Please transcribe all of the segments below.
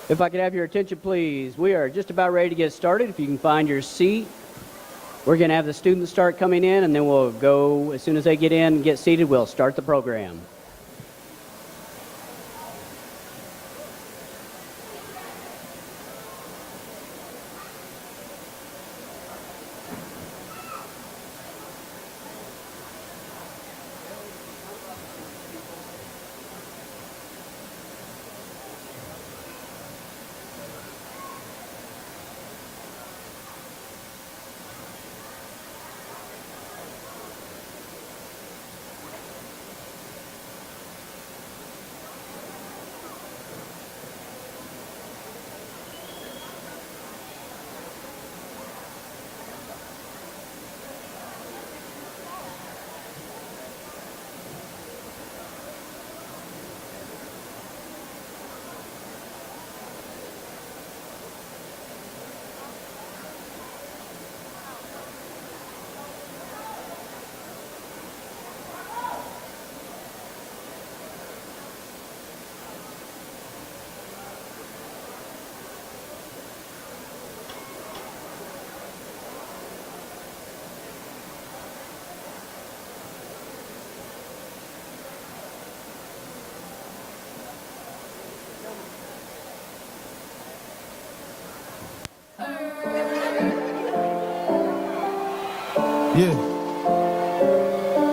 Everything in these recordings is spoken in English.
If I could have your attention, please. We are just about ready to get started. If you can find your seat. We're going to have the students start coming in, and then we'll go, as soon as they get in and get seated, we'll start the program. Yeah,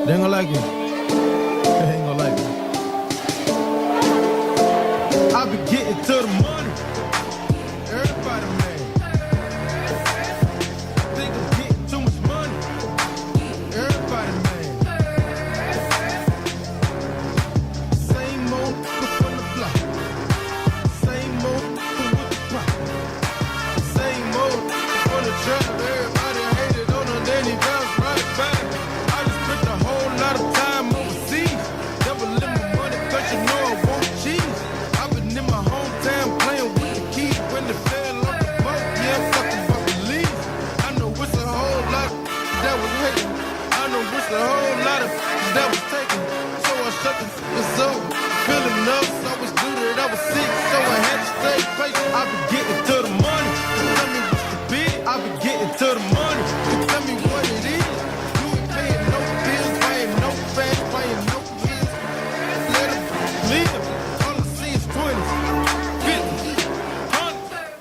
they ain't gonna like it. They ain't gonna like it. I be getting to the money. Everybody mad. Think I'm getting too much money. Everybody mad. Same old from the block. Same old with the pop. Same old on the trap. Everybody hated on her, then he bounced right back. I just spent a whole lot of time overseas. Never let my money, cause you know I won't cheese. I've been in my hometown playing with the keys. When they fell off the boat, yeah, I'm fucking about to leave. I know it's a whole lot of that was hating. I know it's a whole lot of that was taken. So I shut the f***ers up. Feeling up, so I was good that I was sick, so I had to stay patient. I been getting to the money. Tell me what's the bid. I been getting to the money. Tell me what it is. You ain't paying no bills, paying no fast, paying no bills. Let them live. All I see is 20s, 50s, 100s.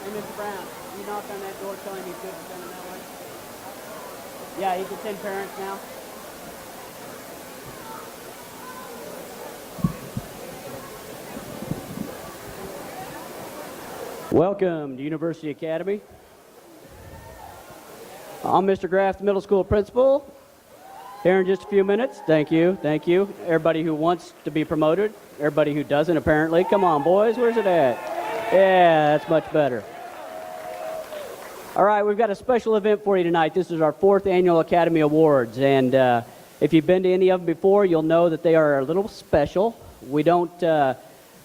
Hey, Mr. Brown, you knock on that door, tell him he's good for sending that way. Yeah, he can send parents now. Welcome to University Academy. I'm Mr. Graff, the middle school principal. Here in just a few minutes. Thank you, thank you. Everybody who wants to be promoted, everybody who doesn't apparently. Come on, boys, where's it at? Yeah, that's much better. All right, we've got a special event for you tonight. This is our 4th Annual Academy Awards, and if you've been to any of them before, you'll know that they are a little special. We don't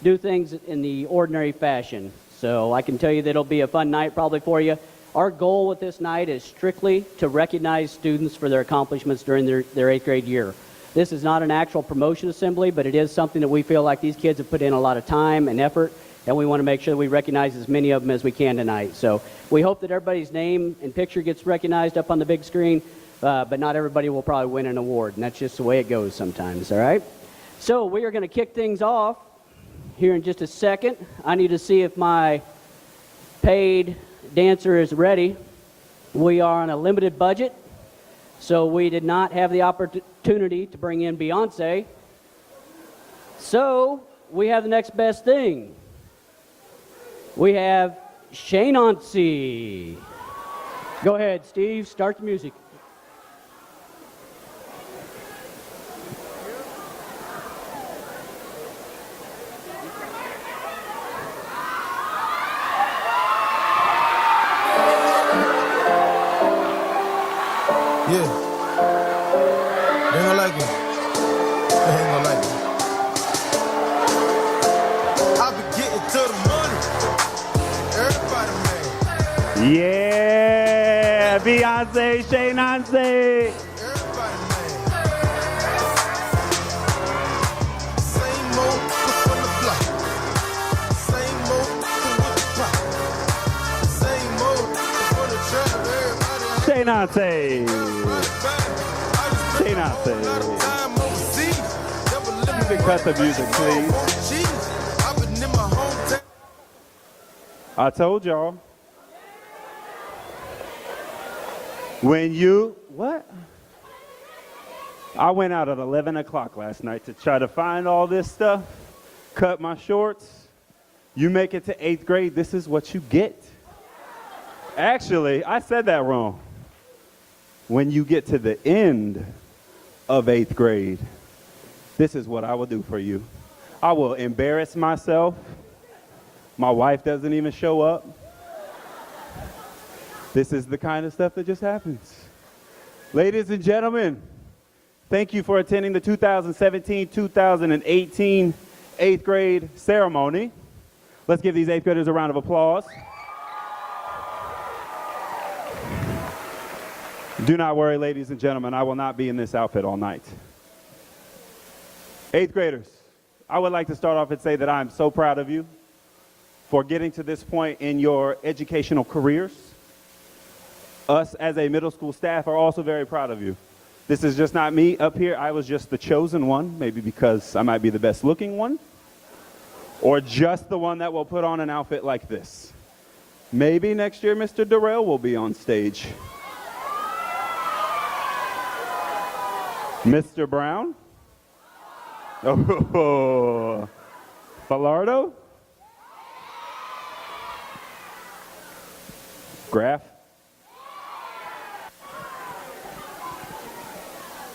do things in the ordinary fashion, so I can tell you that it'll be a fun night probably for you. Our goal with this night is strictly to recognize students for their accomplishments during their 8th grade year. This is not an actual promotion assembly, but it is something that we feel like these kids have put in a lot of time and effort, and we want to make sure that we recognize as many of them as we can tonight. So we hope that everybody's name and picture gets recognized up on the big screen, but not everybody will probably win an award, and that's just the way it goes sometimes, all right? So we are going to kick things off here in just a second. I need to see if my paid dancer is ready. We are on a limited budget, so we did not have the opportunity to bring in Beyonce. So we have the next best thing. We have Shaynancy. Go ahead, Steve, start the music. Yeah. They ain't gonna like it. They ain't gonna like it. I be getting to the money. Everybody mad. Yeah, Beyonce, Shaynancy. Everybody mad. Same old on the block. Same old with the pop. Same old on the trap. Everybody Shaynancy. Shaynancy. You can cut the music, please. I told y'all. What? I went out at 11 o'clock last night to try to find all this stuff, cut my shorts. You make it to 8th grade, this is what you get. Actually, I said that wrong. When you get to the end of 8th grade, this is what I will do for you. I will embarrass myself. My wife doesn't even show up. This is the kind of stuff that just happens. Ladies and gentlemen, thank you for attending the 2017-2018 8th grade ceremony. Let's give these 8th graders a round of applause. Do not worry, ladies and gentlemen, I will not be in this outfit all night. 8th graders, I would like to start off and say that I'm so proud of you for getting to this point in your educational careers. Us as a middle school staff are also very proud of you. This is just not me up here. I was just the chosen one, maybe because I might be the best looking one, or just the one that will put on an outfit like this. Maybe next year Mr. Durrell will be on stage. Mr. Brown? Oh, Falardo? Graff?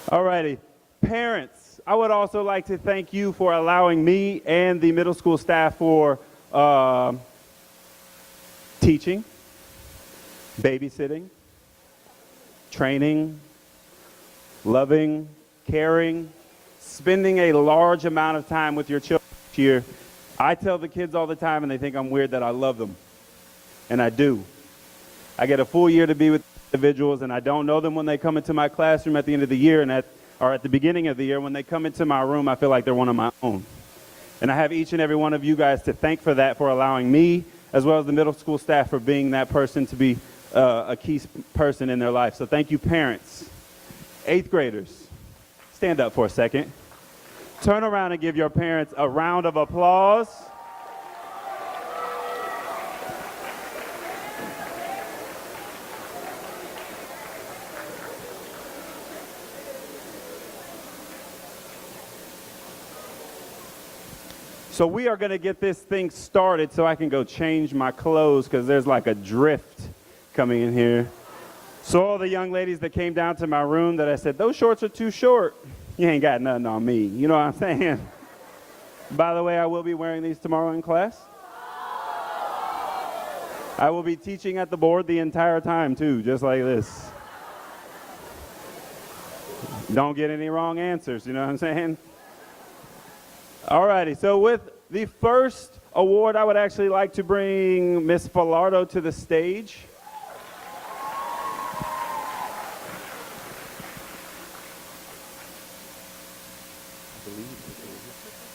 Alrighty, parents, I would also like to thank you for allowing me and the middle school staff for teaching, babysitting, training, loving, caring, spending a large amount of time with your children here. I tell the kids all the time, and they think I'm weird, that I love them, and I do. I get a full year to be with individuals, and I don't know them when they come into my classroom at the end of the year, or at the beginning of the year. When they come into my room, I feel like they're one of my own. And I have each and every one of you guys to thank for that, for allowing me, as well as the middle school staff, for being that person to be a key person in their life. So thank you, parents. 8th graders, stand up for a second. Turn around and give your parents a round of applause. So we are going to get this thing started so I can go change my clothes because there's like a drift coming in here. So all the young ladies that came down to my room that I said, those shorts are too short, you ain't got nothing on me. You know what I'm saying? By the way, I will be wearing these tomorrow in class. I will be teaching at the board the entire time too, just like this. Don't get any wrong answers, you know what I'm saying? Alrighty, so with the first award, I would actually like to bring Miss Falardo to the stage.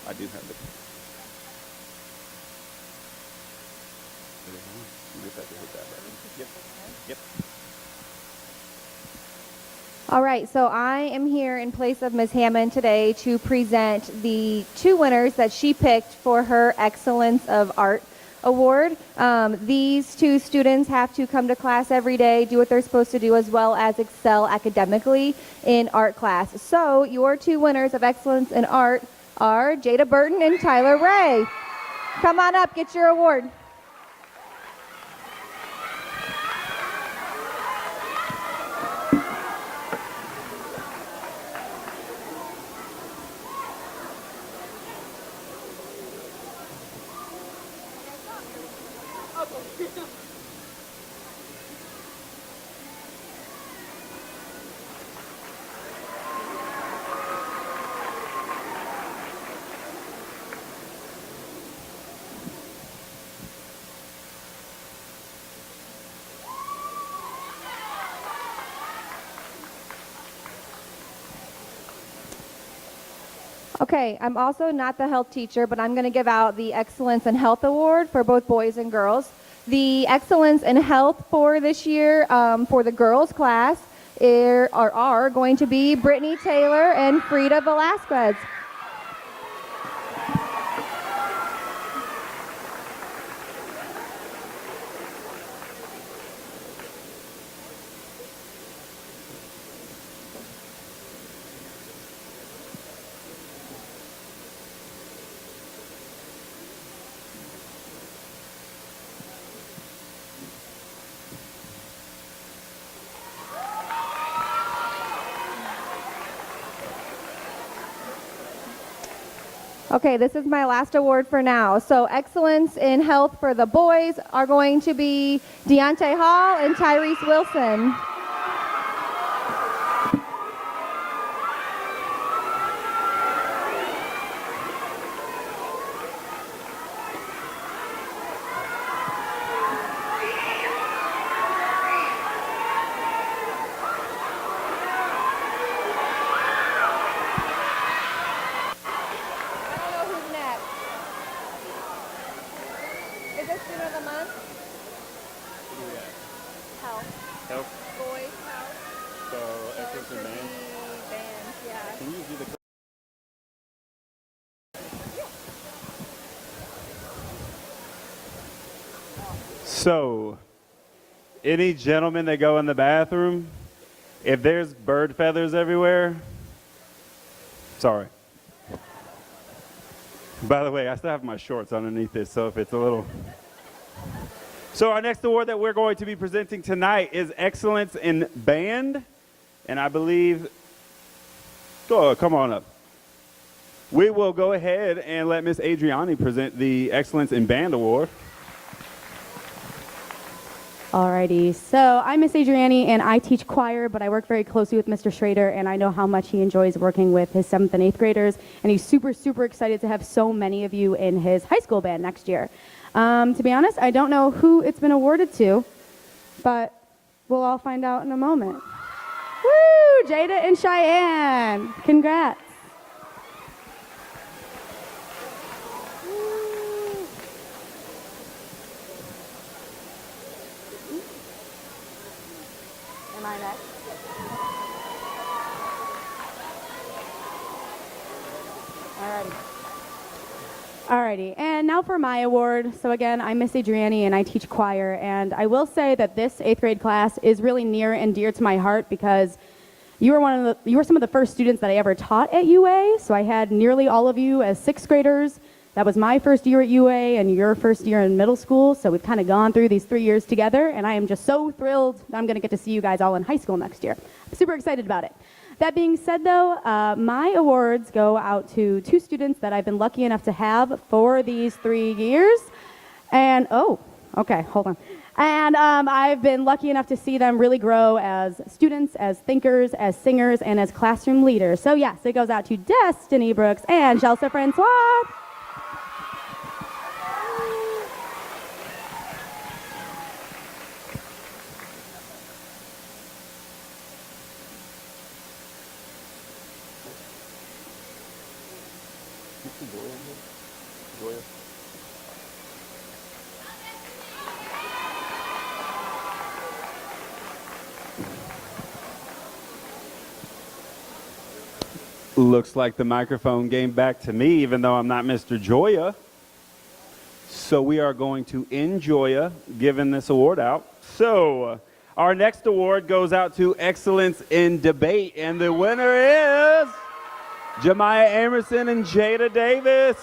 I do have it. You just have to hit that button. Yep. Yep. All right, so I am here in place of Ms. Hammond today to present the 2 winners that she picked for her Excellence of Art Award. These 2 students have to come to class every day, do what they're supposed to do, as well as excel academically in art class. So your 2 winners of Excellence in Art are Jada Burton and Tyler Ray. Come on up, get your award. Okay, I'm also not the health teacher, but I'm going to give out the Excellence in Health Award for both boys and girls. The Excellence in Health for this year for the girls class are going to be Brittany Taylor and Frida Velasquez. Okay, this is my last award for now. So Excellence in Health for the boys are going to be Deontay Hall and Tyrese Wilson. Is this student of the month? Health. Health. Boys, health. So excellence in band. Bands, yeah. Can you do the So, any gentlemen that go in the bathroom, if there's bird feathers everywhere, sorry. By the way, I still have my shorts underneath this, so if it's a little... So our next award that we're going to be presenting tonight is Excellence in Band, and I believe... come on up. We will go ahead and let Miss Adriani present the Excellence in Band Award. Alrighty, so I'm Miss Adriani and I teach choir, but I work very closely with Mr. Schrader and I know how much he enjoys working with his 7th and 8th graders, and he's super, super excited to have so many of you in his high school band next year. To be honest, I don't know who it's been awarded to, but we'll all find out in a moment. Woo! Jada and Cheyenne, congrats. Am I next? Alrighty, and now for my award. So again, I'm Miss Adriani and I teach choir, and I will say that this 8th grade class is really near and dear to my heart because you were some of the first students that I ever taught at UA. So I had nearly all of you as 6th graders, That was my first year at UA and your first year in middle school, so we've kind of gone through these 3 years together, and I am just so thrilled that I'm going to get to see you guys all in high school next year. I'm super excited about it. That being said, though, my awards go out to 2 students that I've been lucky enough to have for these 3 years. And, oh, okay, hold on. And I've been lucky enough to see them really grow as students, as thinkers, as singers, and as classroom leaders. So, yes, it goes out to Destiny Brooks and Chelsea Francois. Looks like the microphone came back to me, even though I'm not Mr. Joya. So we are going to end Joya giving this award out. So our next award goes out to Excellence in Debate, and the winner is Jemiah Emerson and Jada Davis.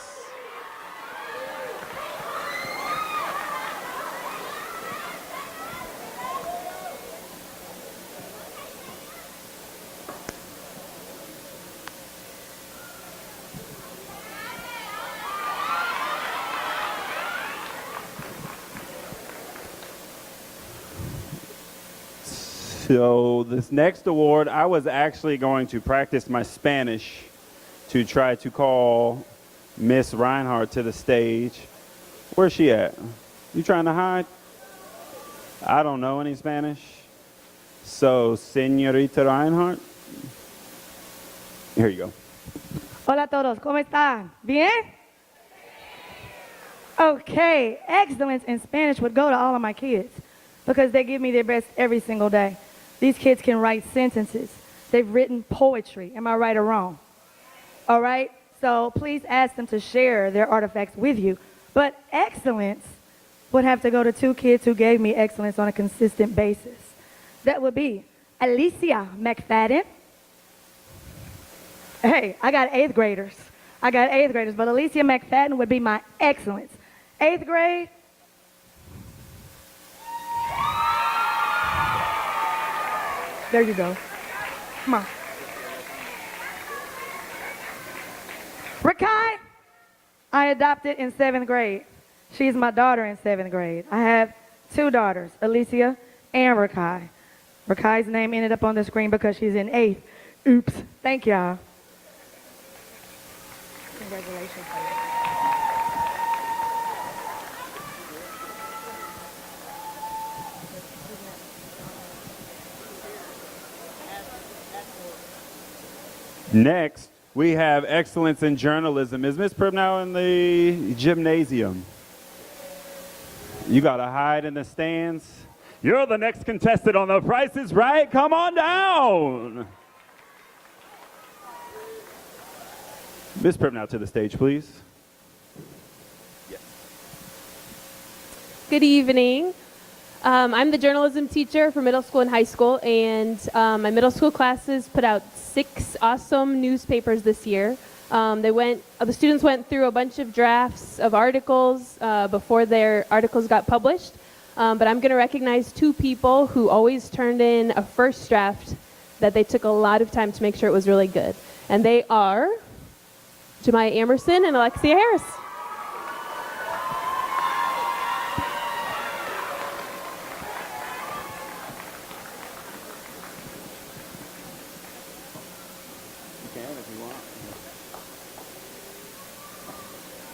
So this next award, I was actually going to practice my Spanish to try to call Miss Reinhardt to the stage. Where's she at? You trying to hide? I don't know any Spanish. So, Señorita Reinhardt, here you go. Hola a todos, ¿cómo están? ¿Bien? Okay, excellence in Spanish would go to all of my kids because they give me their best every single day. These kids can write sentences. They've written poetry. Am I right or wrong? All right? So please ask them to share their artifacts with you. But excellence would have to go to 2 kids who gave me excellence on a consistent basis. That would be Alicia McFadden. Hey, I got 8th graders. But Alicia McFadden would be my excellence. 8th grade. There you go. Come on. Rakai, I adopted in 7th grade. She's my daughter in 7th grade. I have 2 daughters, Alicia and Rakai. Rakai's name ended up on the screen because she's in 8th. Oops. Thank y'all. Congratulations. Next, we have Excellence in Journalism. Is Ms. Pribnow in the gymnasium? You got to hide in the stands. You're the next contestant on The Price is Right. Come on down. Ms. Pribnow to the stage, please. Yes. Good evening. I'm the journalism teacher for middle school and high school, and my middle school classes put out 6 awesome newspapers this year. The students went through a bunch of drafts of articles before their articles got published, but I'm going to recognize 2 people who always turned in a first draft that they took a lot of time to make sure it was really good, and they are Jemiah Emerson and Alexia Harris.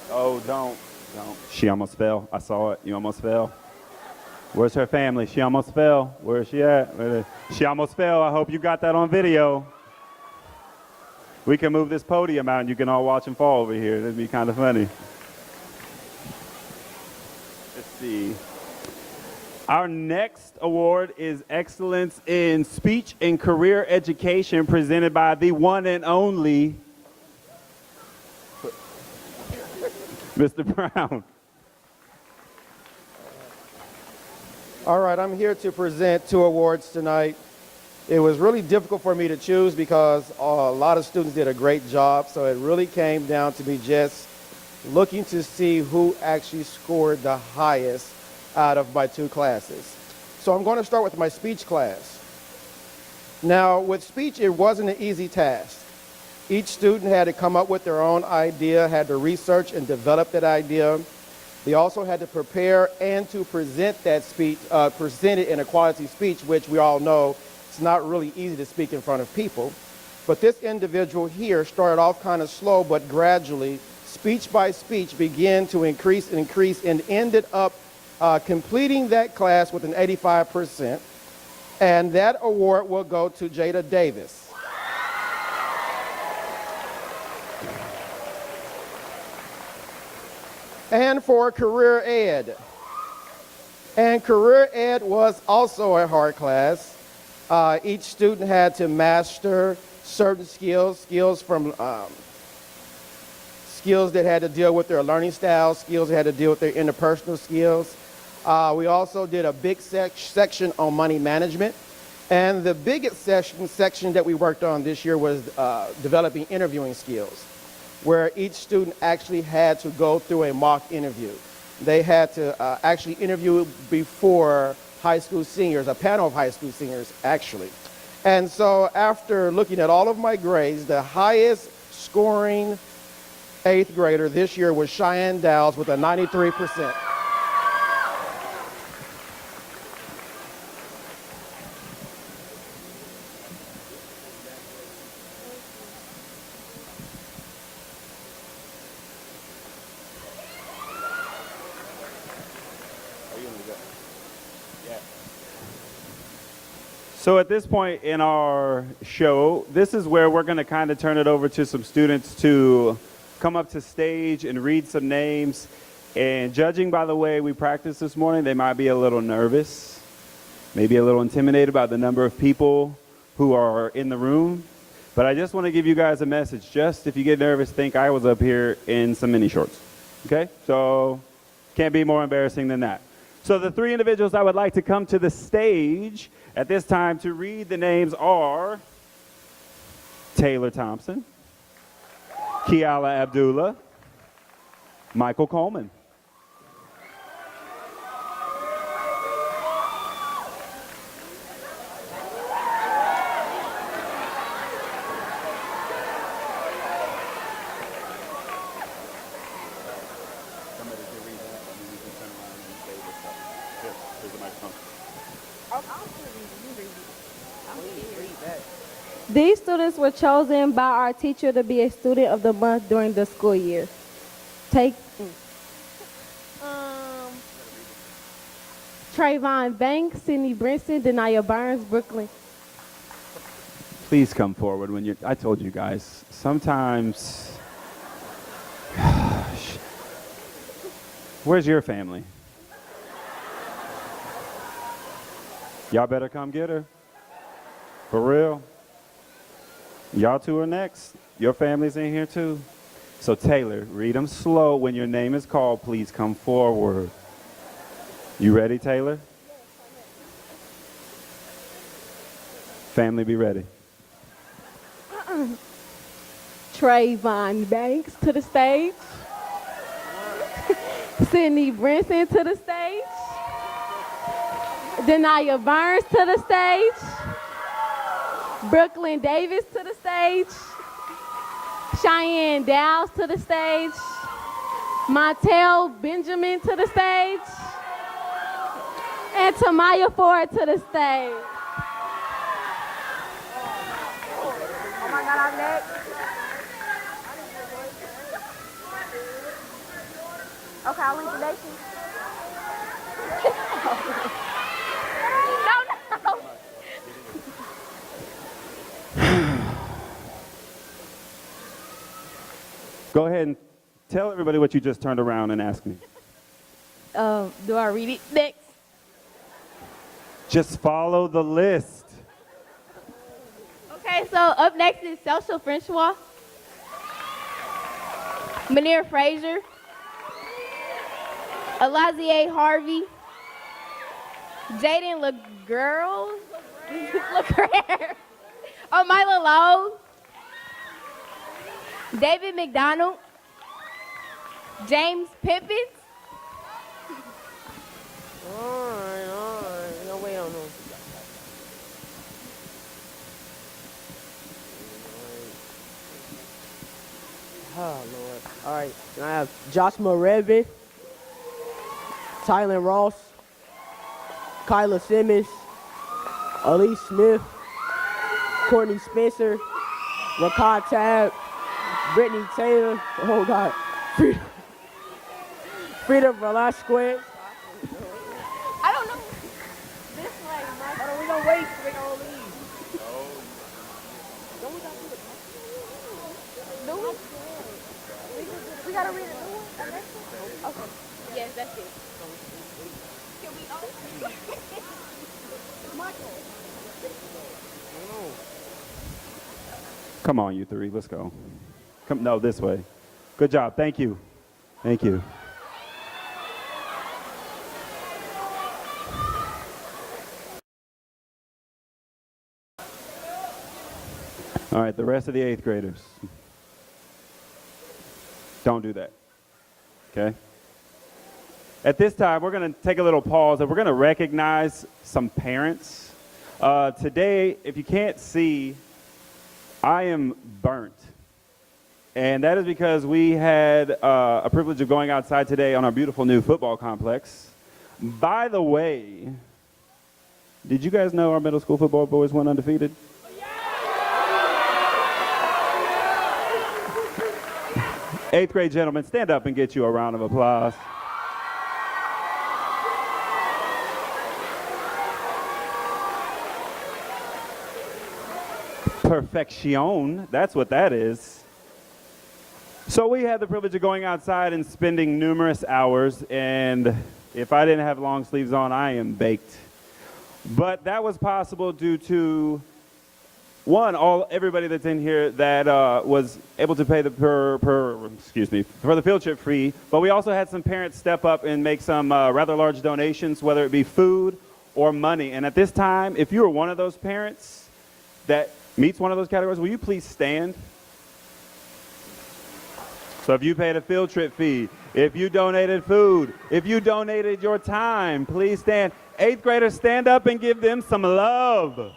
Oh, don't. She almost fell. I saw it. You almost fell. Where's her family? She almost fell. Where is she at? She almost fell. I hope you got that on video. We can move this podium out and you can all watch him fall over here. That'd be kind of funny. Let's see. Our next award is Excellence in Speech and Career Education, presented by the one and only Mr. Brown. All right, I'm here to present 2 awards tonight. It was really difficult for me to choose because a lot of students did a great job, so it really came down to me just looking to see who actually scored the highest out of my two classes. So I'm going to start with my speech class. Now, with speech, it wasn't an easy task. Each student had to come up with their own idea, had to research and develop that idea. They also had to prepare and to present that speech, present it in a quality speech, which we all know it's not really easy to speak in front of people. But this individual here started off kind of slow, but gradually, speech by speech, began to increase and increase and ended up completing that class with an 85%. And that award will go to Jada Davis. And for career ed. And career ed was also a hard class. Each student had to master certain skills from skills that had to deal with their learning styles, skills that had to deal with their interpersonal skills. We also did a big section on money management. And the biggest section that we worked on this year was developing interviewing skills, where each student actually had to go through a mock interview. They had to actually interview before high school seniors, a panel of high school seniors, actually. And so after looking at all of my grades, the highest scoring 8th grader this year was Cheyenne Dowles with a 93%. So at this point in our show, this is where we're going to kind of turn it over to some students to come up to stage and read some names. And judging by the way we practiced this morning, they might be a little nervous, maybe a little intimidated by the number of people who are in the room. But I just want to give you guys a message. Just if you get nervous, think I was up here in some mini shorts. Okay? So can't be more embarrassing than that. So the three individuals I would like to come to the stage at this time to read the names are Taylor Thompson, Kiala Abdullah, Michael Coleman. These students were chosen by our teacher to be a student of the month during the school year. Trayvon Banks, Sydney Brinson, Denia Burns, Brooklyn. Please come forward when you're, I told you guys, sometimes, where's your family? Y'all better come get her. For real. Y'all two are next. Your family's in here too. So Taylor, read them slow. When your name is called, please come forward. You ready, Taylor? Family, be ready. Trayvon Banks to the stage. Sydney Brinson to the stage. Denia Burns to the stage. Brooklyn Davis to the stage. Cheyenne Dowles to the stage. Montel Benjamin to the stage. And Tamaya Ford to the stage. Oh my God, I'm next. Okay, I'll link the nation. No. Go ahead and tell everybody what you just turned around and asked me. Do I read it next? Just follow the list. Okay, so up next is Social Francois, Manir Frazier, Elazier Harvey, Jaden LeGirl, Omila Lowe, David McDonald, James Pippins. All right. No, wait on him. Oh, Lord. All right. And I have Joshua Revin, Tylen Ross, Kyla Simmons, Elise Smith, Courtney Spencer, Rakad Tab, Brittany Taylor, oh God, Frida Velasquez. I don't know. This way, Mike. Hold on, we gonna wait. We gonna leave. We gotta read a new one. Okay. Yes, that's it. Can we all? Michael. Come on, you three. Let's go. Come, no, this way. Good job. Thank you. Thank you. All right, the rest of the 8th graders. Don't do that. Okay? At this time, we're going to take a little pause and we're going to recognize some parents. Today, if you can't see, I am burnt. And that is because we had a privilege of going outside today on our beautiful new football complex. By the way, did you guys know our middle school football boys went undefeated? Eighth grade gentlemen, stand up and get you a round of applause. Perfection, that's what that is. So we had the privilege of going outside and spending numerous hours, and if I didn't have long sleeves on, I am baked. But that was possible due to everybody that's in here that was able to pay for the field trip free, but we also had some parents step up and make some rather large donations, whether it be food or money. And at this time, if you are one of those parents that meets one of those categories, will you please stand? So if you paid a field trip fee, if you donated food, if you donated your time, please stand. 8th graders, stand up and give them some love.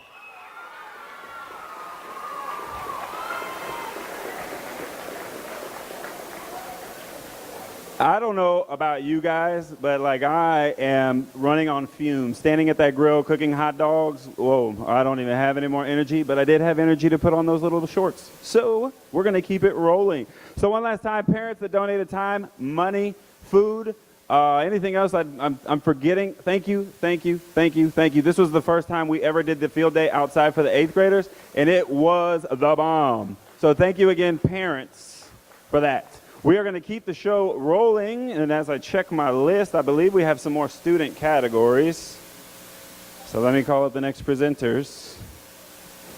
I don't know about you guys, but like I am running on fumes, standing at that grill cooking hot dogs. Whoa, I don't even have any more energy, but I did have energy to put on those little shorts. So we're going to keep it rolling. So one last time, parents that donated time, money, food, anything else I'm forgetting, thank you, thank you, thank you, thank you. This was the first time we ever did the field day outside for the 8th graders, and it was the bomb. So thank you again, parents, for that. We are going to keep the show rolling, and as I check my list, I believe we have some more student categories. So let me call up the next presenters,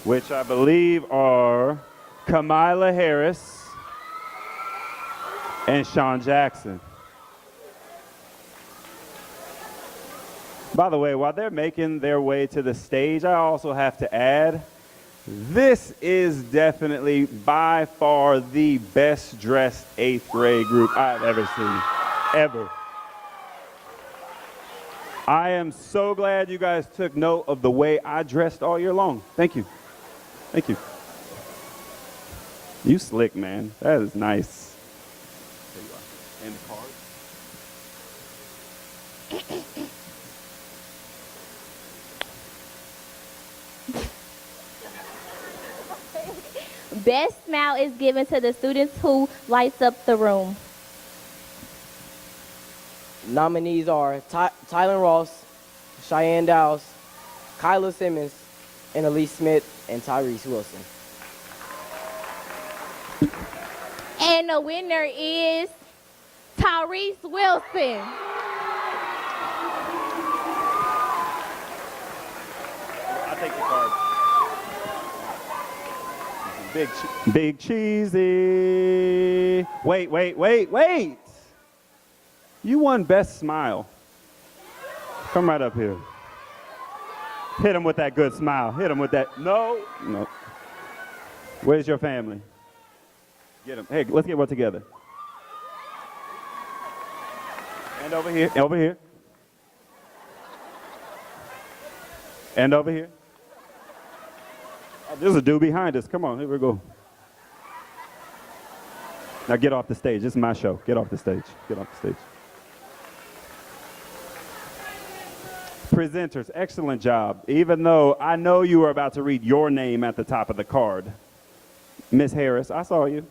which I believe are Kamila Harris and Sean Jackson. By the way, while they're making their way to the stage, I also have to add, this is definitely by far the best dressed 8th grade group I've ever seen, ever. I am so glad you guys took note of the way I dressed all year long. Thank you. Thank you. You slick, man. That is nice. There you are. And the card. Best smile is given to the students who lights up the room. Nominees are Tylen Ross, Cheyenne Dowse, Kyla Simmons, and Elise Smith and Tyrese Wilson. And the winner is Tyrese Wilson. I'll take the card. Big cheesy. Wait. You won best smile. Come right up here. Hit him with that good smile. Hit him with that. No. Where's your family? Get him. Hey, let's get one together. And over here, over here. And over here. Oh, there's a dude behind us. Come on, here we go. Now get off the stage. This is my show. Get off the stage. Get off the stage. Presenters, excellent job. Even though I know you were about to read your name at the top of the card. Miss Harris, I saw you.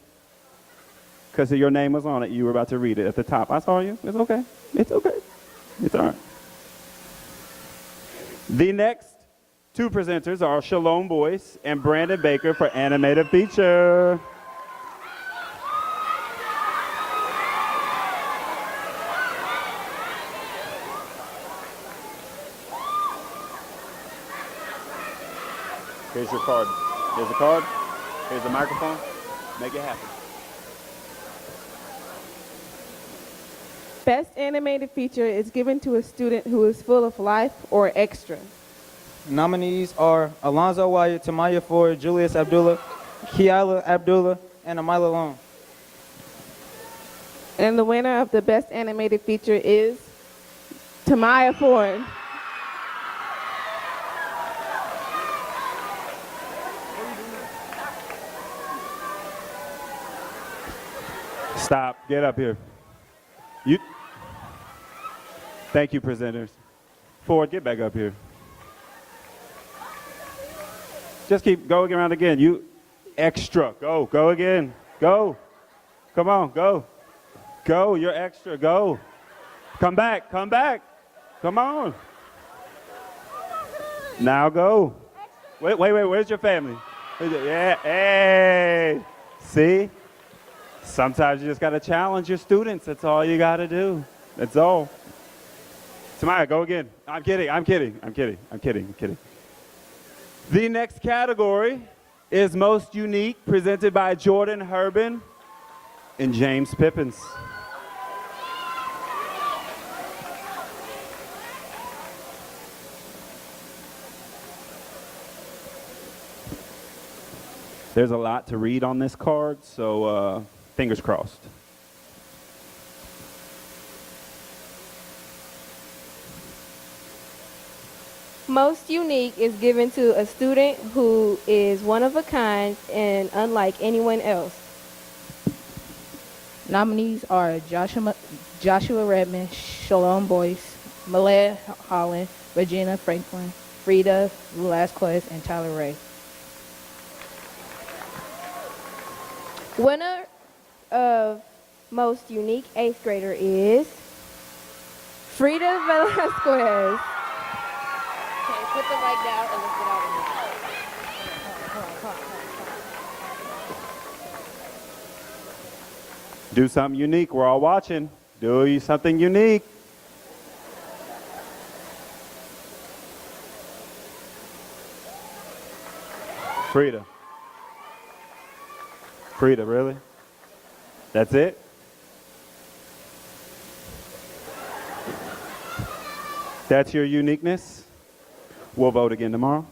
Because your name was on it. You were about to read it at the top. I saw you. It's okay. It's okay. It's all right. The next two presenters are Shalom Boyce and Brandon Baker for animated feature. Here's your card. Here's the card. Here's the microphone. Make it happen. Best animated feature is given to a student who is full of life or extra. Nominees are Alonzo Wyatt, Tamaya Ford, Julius Abdullah, Kiala Abdullah, and Amila Long. And the winner of the best animated feature is Tamaya Ford. Stop. Get up here. You. Thank you, presenters. Ford, get back up here. Just keep going around again. You extra. Go. Go again. Go. Come on. Go. Go. You're extra. Go. Come back. Come back. Come on. Now go. Wait. Where's your family? Yeah. Hey. See? Sometimes you just got to challenge your students. That's all you got to do. That's all. Tamaya, go again. I'm kidding. The next category is Most Unique, presented by Jordan Herbin and James Pippins. There's a lot to read on this card, so fingers crossed. Most unique is given to a student who is one of a kind and unlike anyone else. Nominees are Joshua Redmond, Shalom Boyce, Malaya Holland, Regina Franklin, Frida Velasquez, and Tyler Ray. Winner of most unique 8th grader is Frida Velasquez. Okay, put the mic down and let's get out of here. Do something unique. We're all watching. Do something unique. Frida. Frida, really? That's it? That's your uniqueness? We'll vote again tomorrow.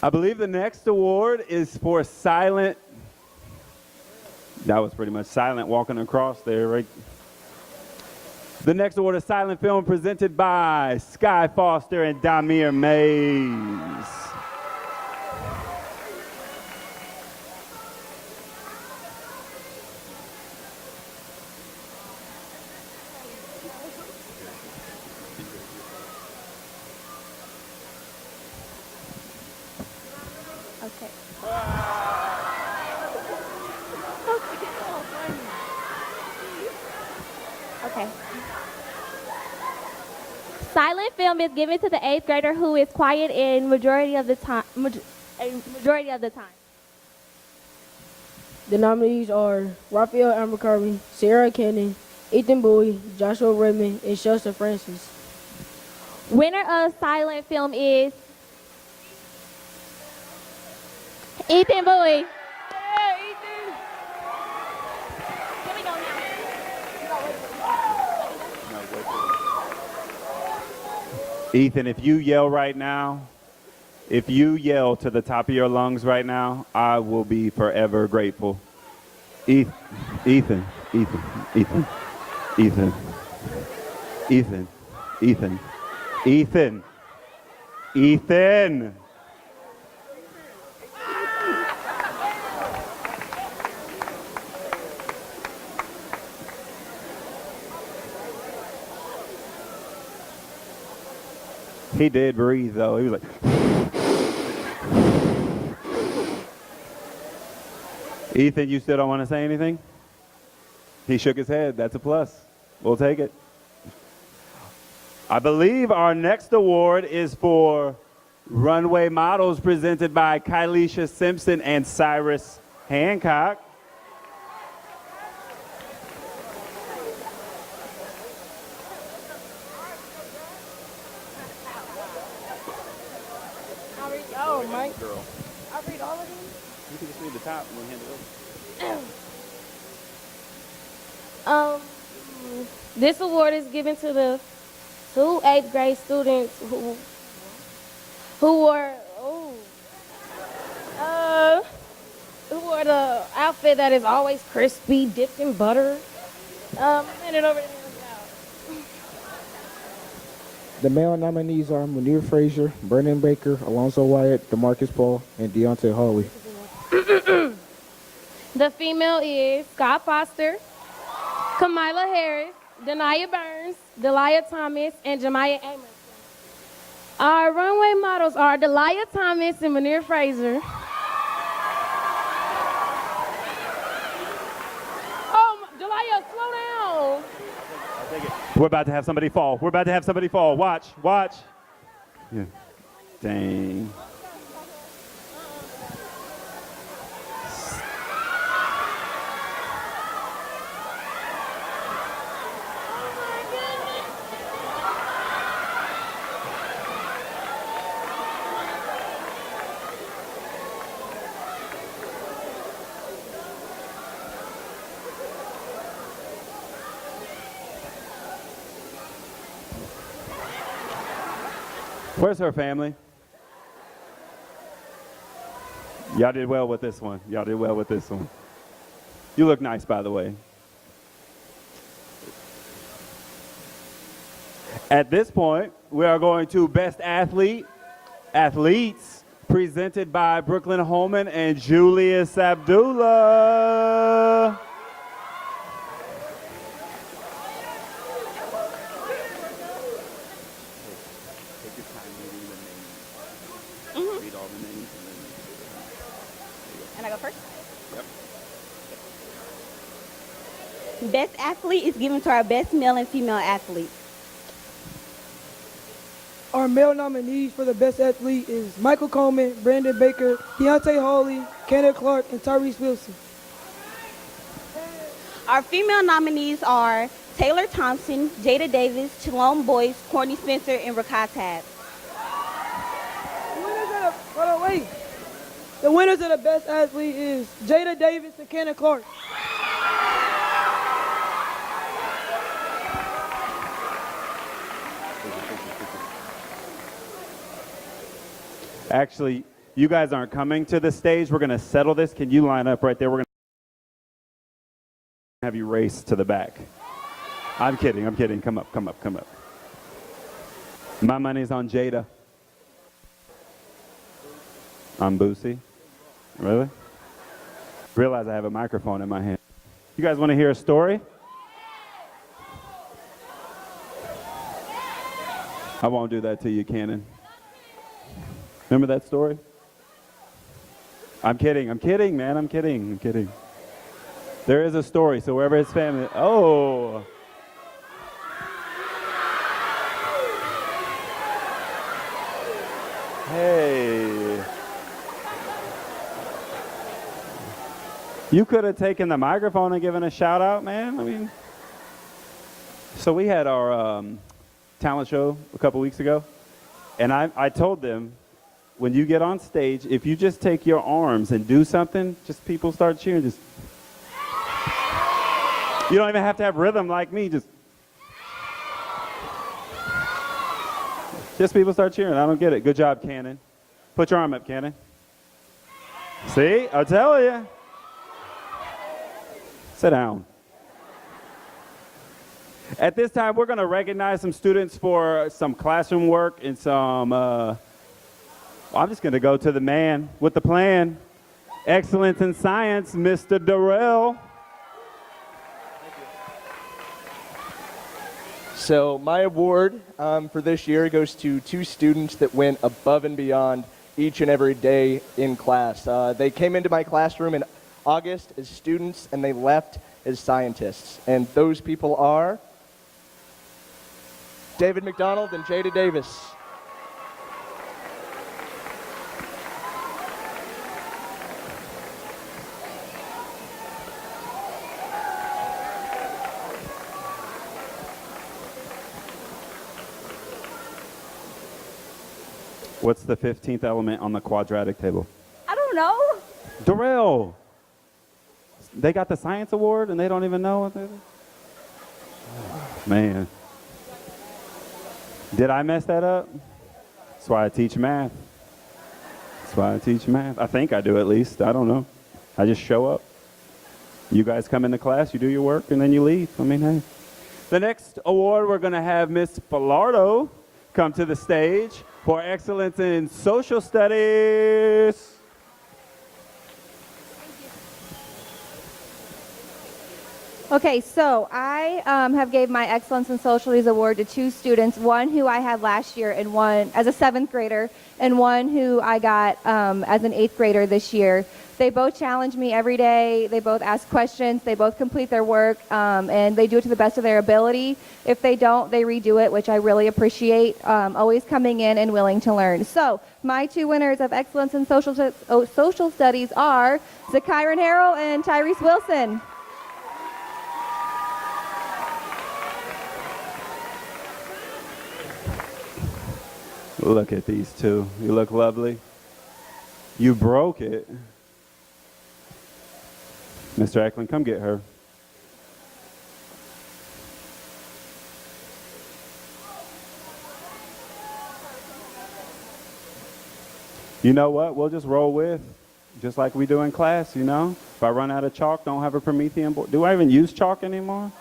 I believe the next award is for silent. That was pretty much silent walking across there, right? The next award is silent film presented by Sky Foster and Damir Mays. Okay. Okay. Silent film is given to the 8th grader who is quiet in majority of the time. The nominees are Raphael Abercrombie, Sarah Cannon, Ethan Bowie, Joshua Redmond, and Shelton Francis. Winner of silent film is Ethan Bowie. Ethan, if you yell right now, if you yell to the top of your lungs right now, I will be forever grateful. Ethan, Ethan, Ethan, Ethan, Ethan, Ethan, Ethan, Ethan, Ethan. He did breathe though. He was like, Ethan, you still don't want to say anything? He shook his head. That's a plus. We'll take it. I believe our next award is for runway models presented by Kylisha Simpson and Cyrus Hancock. Oh, Mike. Girl. I'll read all of them. You can just read the top and we'll hand it over. This award is given to the two 8th grade students who wore the outfit that is always crispy, dipped in butter. Hand it over to them now. The male nominees are Munir Frazier, Brendan Baker, Alonzo Wyatt, DeMarcus Paul, and Deontay Hawley. The female is Scott Foster, Kamila Harris, Denia Burns, Delia Thomas, and Jemiah Amos. Our runway models are Delia Thomas and Munir Frazier. Oh, Delia, slow down. We're about to have somebody fall. We're about to have somebody fall. Watch, watch. Yeah. Dang. Where's her family? Y'all did well with this one. Y'all did well with this one. You look nice, by the way. At this point, we are going to Best Athletes, presented by Brooklyn Holman and Julius Abdullah. Read all the names and I go first? Yep. Best athlete is given to our best male and female athletes. Our male nominees for the best athlete is Michael Coleman, Brandon Baker, Deontay Hawley, Kenneth Clark, and Tyrese Wilson. Our female nominees are Taylor Thompson, Jada Davis, Chalone Boyce, Courtney Spencer, and Rakai Tab. The winners of the best athlete is Jada Davis and Kenneth Clark. Actually, you guys aren't coming to the stage. We're going to settle this. Can you line up right there? We're going to have you race to the back. I'm kidding. I'm kidding. Come up, come up, come up. My money's on Jada. I'm Boosie. Really? Realize I have a microphone in my hand. You guys want to hear a story? I won't do that to you, Cannon. Remember that story? I'm kidding, man, I'm kidding. There is a story, so wherever his family, oh. Hey. You could have taken the microphone and given a shout out, man. I mean, so we had our talent show a couple weeks ago, and I told them, when you get on stage, if you just take your arms and do something, just people start cheering. Just you don't even have to have rhythm like me. Just people start cheering. I don't get it. Good job, Cannon. Put your arm up, Cannon. See, I'll tell you. Sit down. At this time, we're going to recognize some students for some classroom work and some, I'm just going to go to the man with the plan. Excellence in Science, Mr. Durrell. So my award for this year goes to 2 students that went above and beyond each and every day in class. They came into my classroom in August as students, and they left as scientists. And those people are David McDonald and Jada Davis. What's the 15th element on the quadratic table? I don't know. Durrell. They got the science award and they don't even know what they do? Man. Did I mess that up? That's why I teach math. That's why I teach math. I think I do at least. I don't know. I just show up. You guys come into class, you do your work, and then you leave. I mean, hey. The next award, we're going to have Miss Filardo come to the stage for excellence in social studies. Okay, so I have gave my Excellence in Social Studies Award to 2 students, one who I had last year and one as a 7th grader, and one who I got as an 8th grader this year. They both challenge me every day. They both ask questions. They both complete their work, and they do it to the best of their ability. If they don't, they redo it, which I really appreciate, always coming in and willing to learn. So my 2 winners of Excellence in Social Studies are Zakiran Harrell and Tyrese Wilson. Look at these 2. You look lovely. You broke it. Mr. Eklund, come get her. You know what? We'll just roll with, just like we do in class, you know? If I run out of chalk, don't have a Promethean board. Do I even use chalk anymore?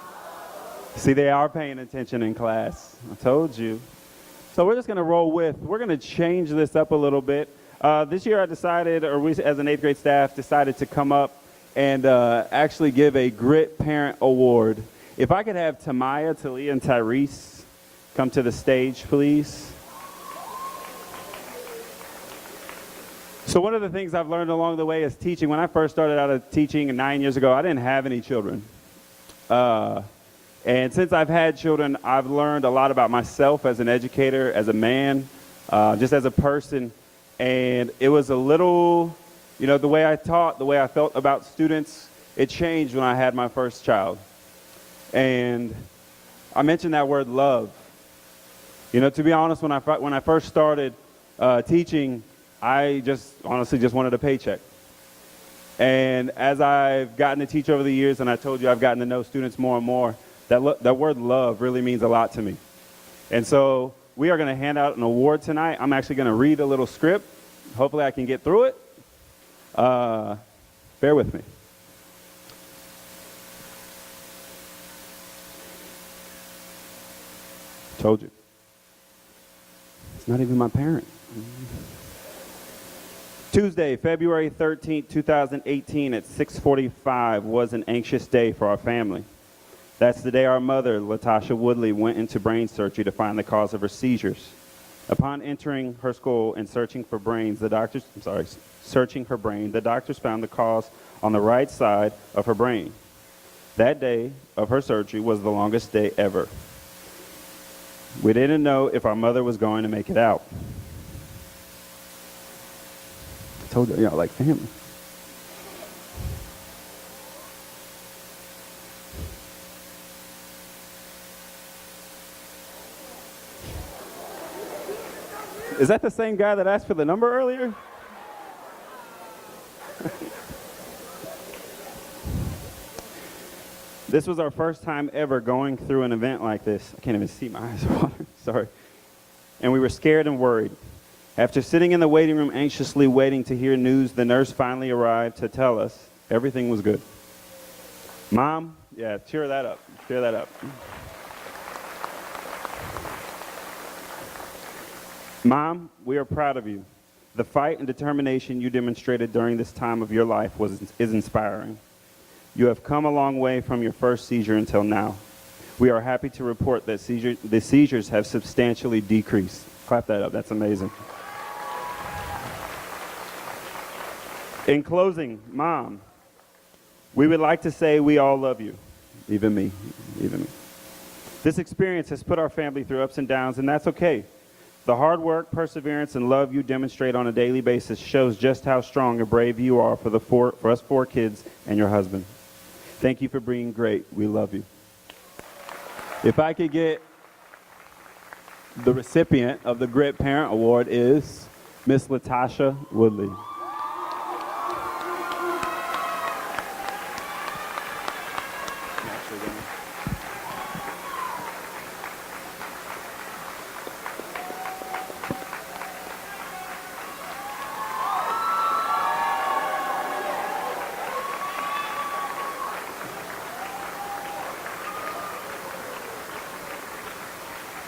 See, they are paying attention in class. I told you. So we're just going to roll with. We're going to change this up a little bit. This year I decided, or we as an 8th grade staff decided to come up and actually give a Grit Parent Award. If I could have Tamaya, Talia, and Tyrese come to the stage, please. So one of the things I've learned along the way is teaching. When I first started out of teaching 9 years ago, I didn't have any children. And since I've had children, I've learned a lot about myself as an educator, as a man, just as a person. And it was a little, you know, the way I taught, the way I felt about students, it changed when I had my first child. And I mentioned that word love. You know, to be honest, when I first started teaching, I just honestly just wanted a paycheck. And as I've gotten to teach over the years, and I told you I've gotten to know students more and more, that word love really means a lot to me. And so we are going to hand out an award tonight. I'm actually going to read a little script. Hopefully I can get through it. Bear with me. Told you. It's not even my parent. Tuesday, February 13th, 2018 at 6:45 was an anxious day for our family. That's the day our mother, Latasha Woodley, went into brain surgery to find the cause of her seizures. Upon entering her school and searching for her brain, the doctors found the cause on the right side of her brain. That day of her surgery was the longest day ever. We didn't know if our mother was going to make it out. I told you, y'all like family. Is that the same guy that asked for the number earlier? This was our first time ever going through an event like this. I can't even see, my eyes are watering, sorry. And we were scared and worried. After sitting in the waiting room anxiously waiting to hear news, the nurse finally arrived to tell us everything was good. Mom, yeah, cheer that up. Cheer that up. Mom, we are proud of you. The fight and determination you demonstrated during this time of your life is inspiring. You have come a long way from your first seizure until now. We are happy to report that the seizures have substantially decreased. Clap that up, that's amazing. In closing, Mom, we would like to say we all love you. Even me, even me. This experience has put our family through ups and downs, and that's okay. The hard work, perseverance, and love you demonstrate on a daily basis shows just how strong and brave you are for us 4 kids and your husband. Thank you for being great. We love you. If I could get the recipient of the Grit Parent Award is Miss Latasha Woodley.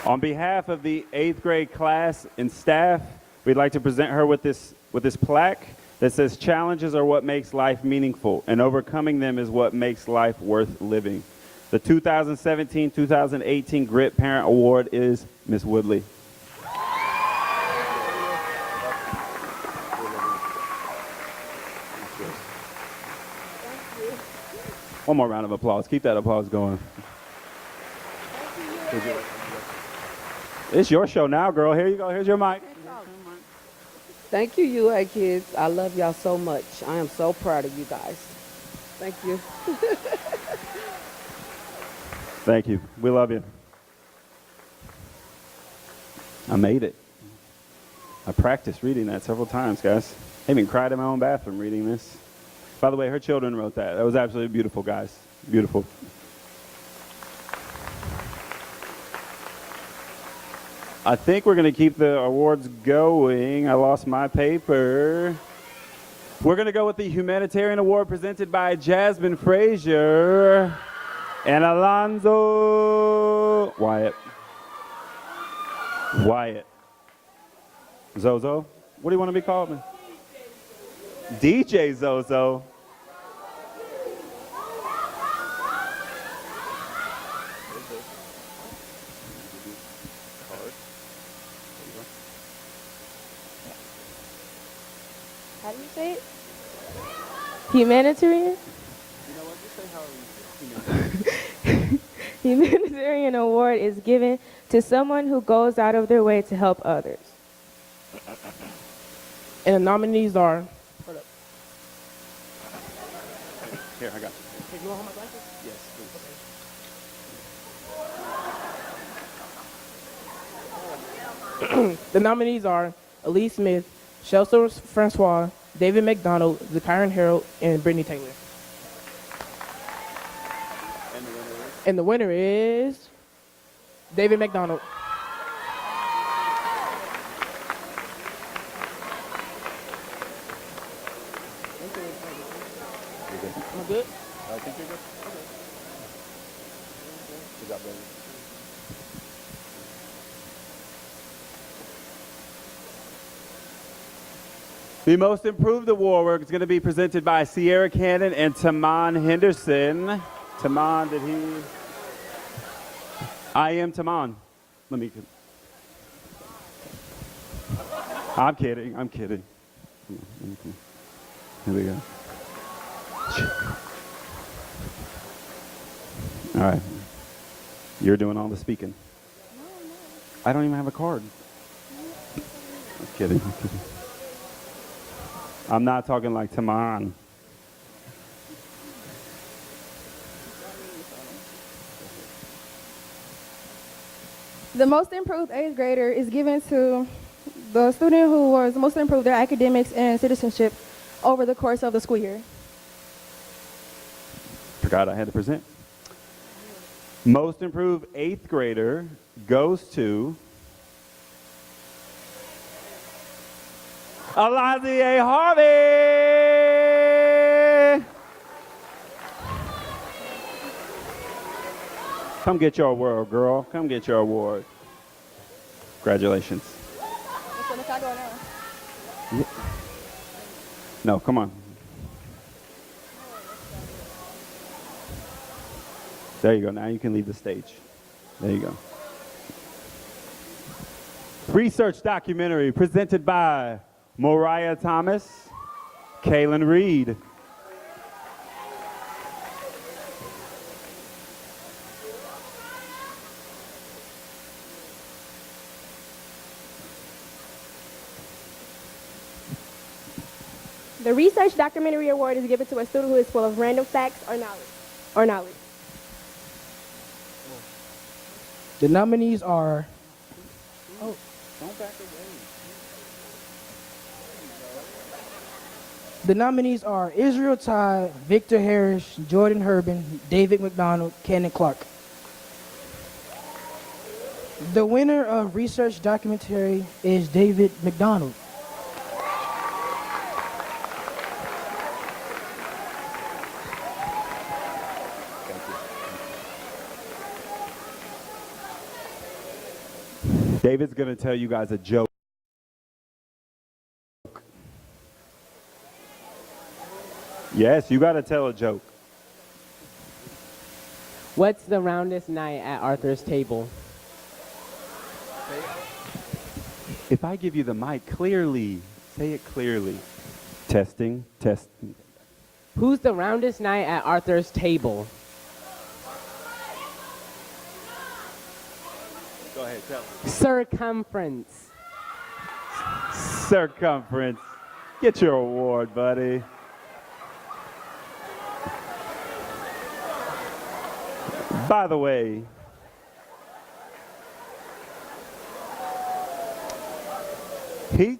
On behalf of the 8th grade class and staff, we'd like to present her with this plaque that says, "Challenges are what makes life meaningful, and overcoming them is what makes life worth living." The 2017-2018 Grit Parent Award is Miss Woodley. One more round of applause. Keep that applause going. It's your show now, girl. Here you go. Here's your mic. Thank you, UA kids. I love y'all so much. I am so proud of you guys. Thank you. Thank you. We love you. I made it. I practiced reading that several times, guys. I even cried in my own bathroom reading this. By the way, her children wrote that. That was absolutely beautiful, guys. Beautiful. I think we're going to keep the awards going. I lost my paper. We're going to go with the Humanitarian Award presented by Jasmine Frazier and Alonzo Wyatt. Zozo? What do you want to be called, man? DJ Zozo. How do you say it? Humanitarian? Humanitarian award is given to someone who goes out of their way to help others. And the nominees are. Here, I got you. Hey, you want to hold my glasses? Yes, please. The nominees are Elise Smith, Chelsea Francois, David McDonald, Zakiron Harold, and Brittany Taylor. And the winner is David McDonald. Am I good? I think you're good. Good job, baby. The Most Improved Award is going to be presented by Sierra Cannon and Taman Henderson. Taman, did he? I am Taman. Let me. I'm kidding. I'm kidding. Come on. Here we go. All right. You're doing all the speaking. I don't even have a card. I'm kidding. I'm kidding. I'm not talking like Taman. The most improved 8th grader is given to the student who was most improved their academics and citizenship over the course of the school year. Forgot I had to present. Most improved 8th grader goes to Alazie Harvey. Come get your award, girl. Come get your award. Congratulations. No, come on. There you go. Now you can leave the stage. There you go. Research documentary presented by Moriah Thomas, Kaylin Reed. The Research Documentary Award is given to a student who is full of random facts or knowledge. The nominees are. Oh, don't back away. The nominees are Israel Todd, Victor Harris, Jordan Herbin, David McDonald, Cannon Clark. The winner of Research Documentary is David McDonald. David's going to tell you guys a joke. Yes, you got to tell a joke. What's the roundest night at Arthur's table? If I give you the mic clearly, say it clearly. Testing, testing. Who's the roundest night at Arthur's table? Go ahead, tell me. Circumference. Circumference. Get your award, buddy. By the way, he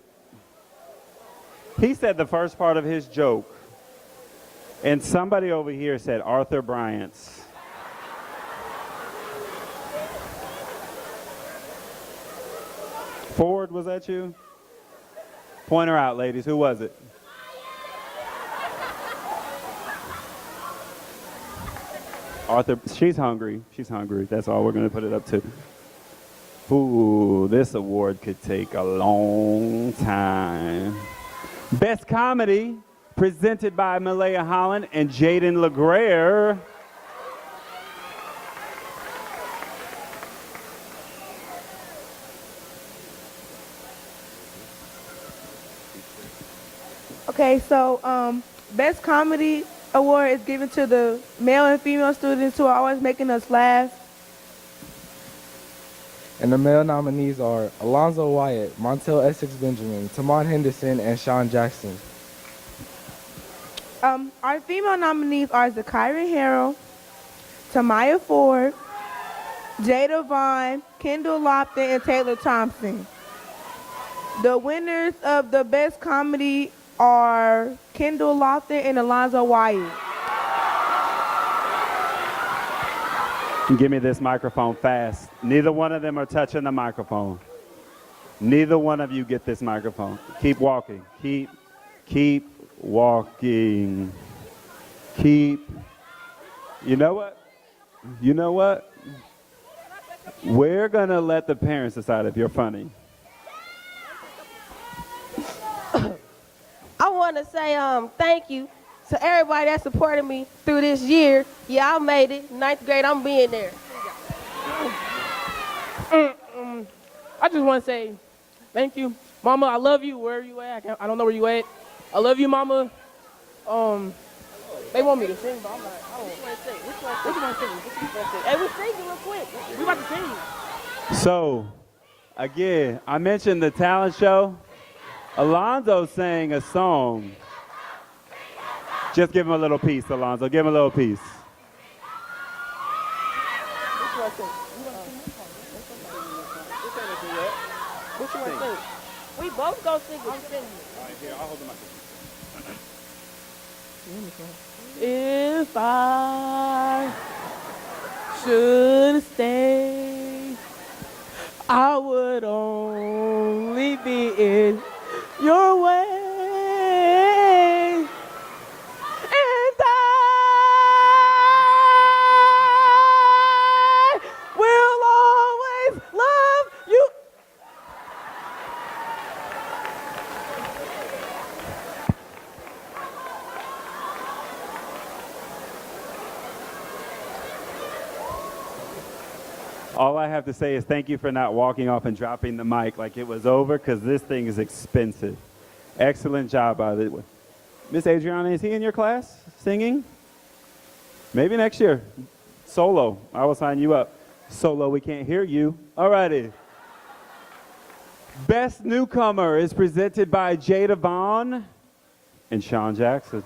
said the first part of his joke, and somebody over here said Arthur Bryant's. Ford, was that you? Point her out, ladies. Who was it? Arthur, she's hungry. She's hungry. That's all we're going to put it up to. Ooh, this award could take a long time. Best Comedy, presented by Malaya Holland and Jaden LeGrare. Okay, so Best Comedy Award is given to the male and female students who are always making us laugh. And the male nominees are Alonzo Wyatt, Montel Essex Benjamin, Tamon Henderson, and Sean Jackson. Our female nominees are Zakirin Harrell, Tamaya Ford, Jada Vaughn, Kendall Lopton, and Taylor Thompson. The winners of the Best Comedy are Kendall Lofton and Alonzo Wyatt. Give me this microphone fast. Neither one of them are touching the microphone. Neither one of you get this microphone. Keep walking. Keep walking. You know what? You know what? We're gonna let the parents decide if you're funny. I want to say thank you to everybody that supported me through this year. Y'all made it. 9th grade, I'm being there. I just want to say thank you. Mama, I love you wherever you at. I don't know where you at. I love you, Mama. They want me to sing, but I'm like, I don't. Which one sing? Hey, we singing real quick. We about to sing. So, again, I mentioned the talent show. Alonzo sang a song. Just give him a little piece, Alonzo. Give him a little piece. Which one sing? We both go sing. I'm singing. All right, here, I'll hold the microphone. If I should stay, I would only be in your way. And All I have to say is thank you for not walking off and dropping the mic like it was over, because this thing is expensive. Excellent job by the way. Miss Adriana, is he in your class singing? Maybe next year. Solo. I will sign you up. Solo, we can't hear you. All righty. Best Newcomer is presented by Jada Vaughn and Sean Jackson.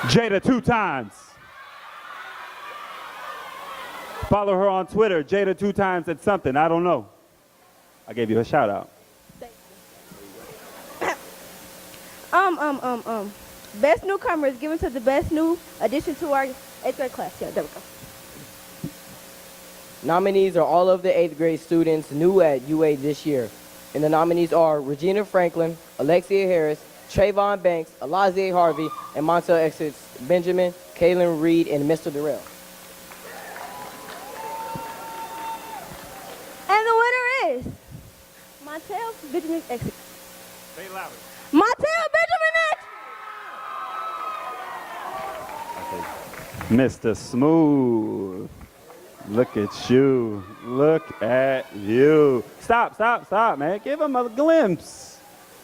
Jada 2 times. Follow her on Twitter, Jada 2 times at something, I don't know. I gave you a shout out. Best newcomer is given to the best new addition to our 8th grade class. Yeah, there we go. Nominees are all of the 8th grade students new at UA this year. And the nominees are Regina Franklin, Alexia Harris, Trayvon Banks, Alazie Harvey, and Montel Exits Benjamin, Kaylin Reed, and Mr. Durrell. And the winner is Montel Benjamin Exit. Say it louder. Montel Benjamin Exit. Mr. Smooth. Look at you. Look at you. Stop, stop, stop, man. Give him a glimpse.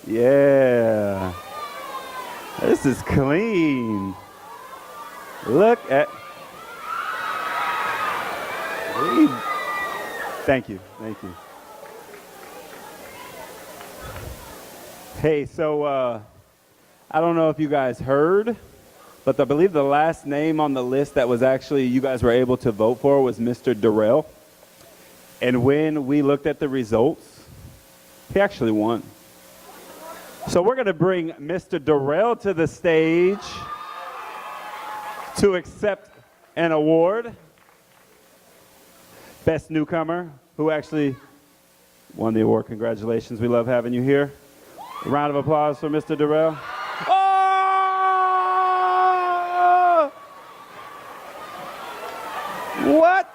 Yeah. This is clean. Look at. Thank you. Thank you. Hey, so I don't know if you guys heard, but I believe the last name on the list that was actually you guys were able to vote for was Mr. Durrell. And when we looked at the results, he actually won. So we're going to bring Mr. Durrell to the stage to accept an award. Best Newcomer, who actually won the award. Congratulations. We love having you here. A round of applause for Mr. Durrell. Oh! What?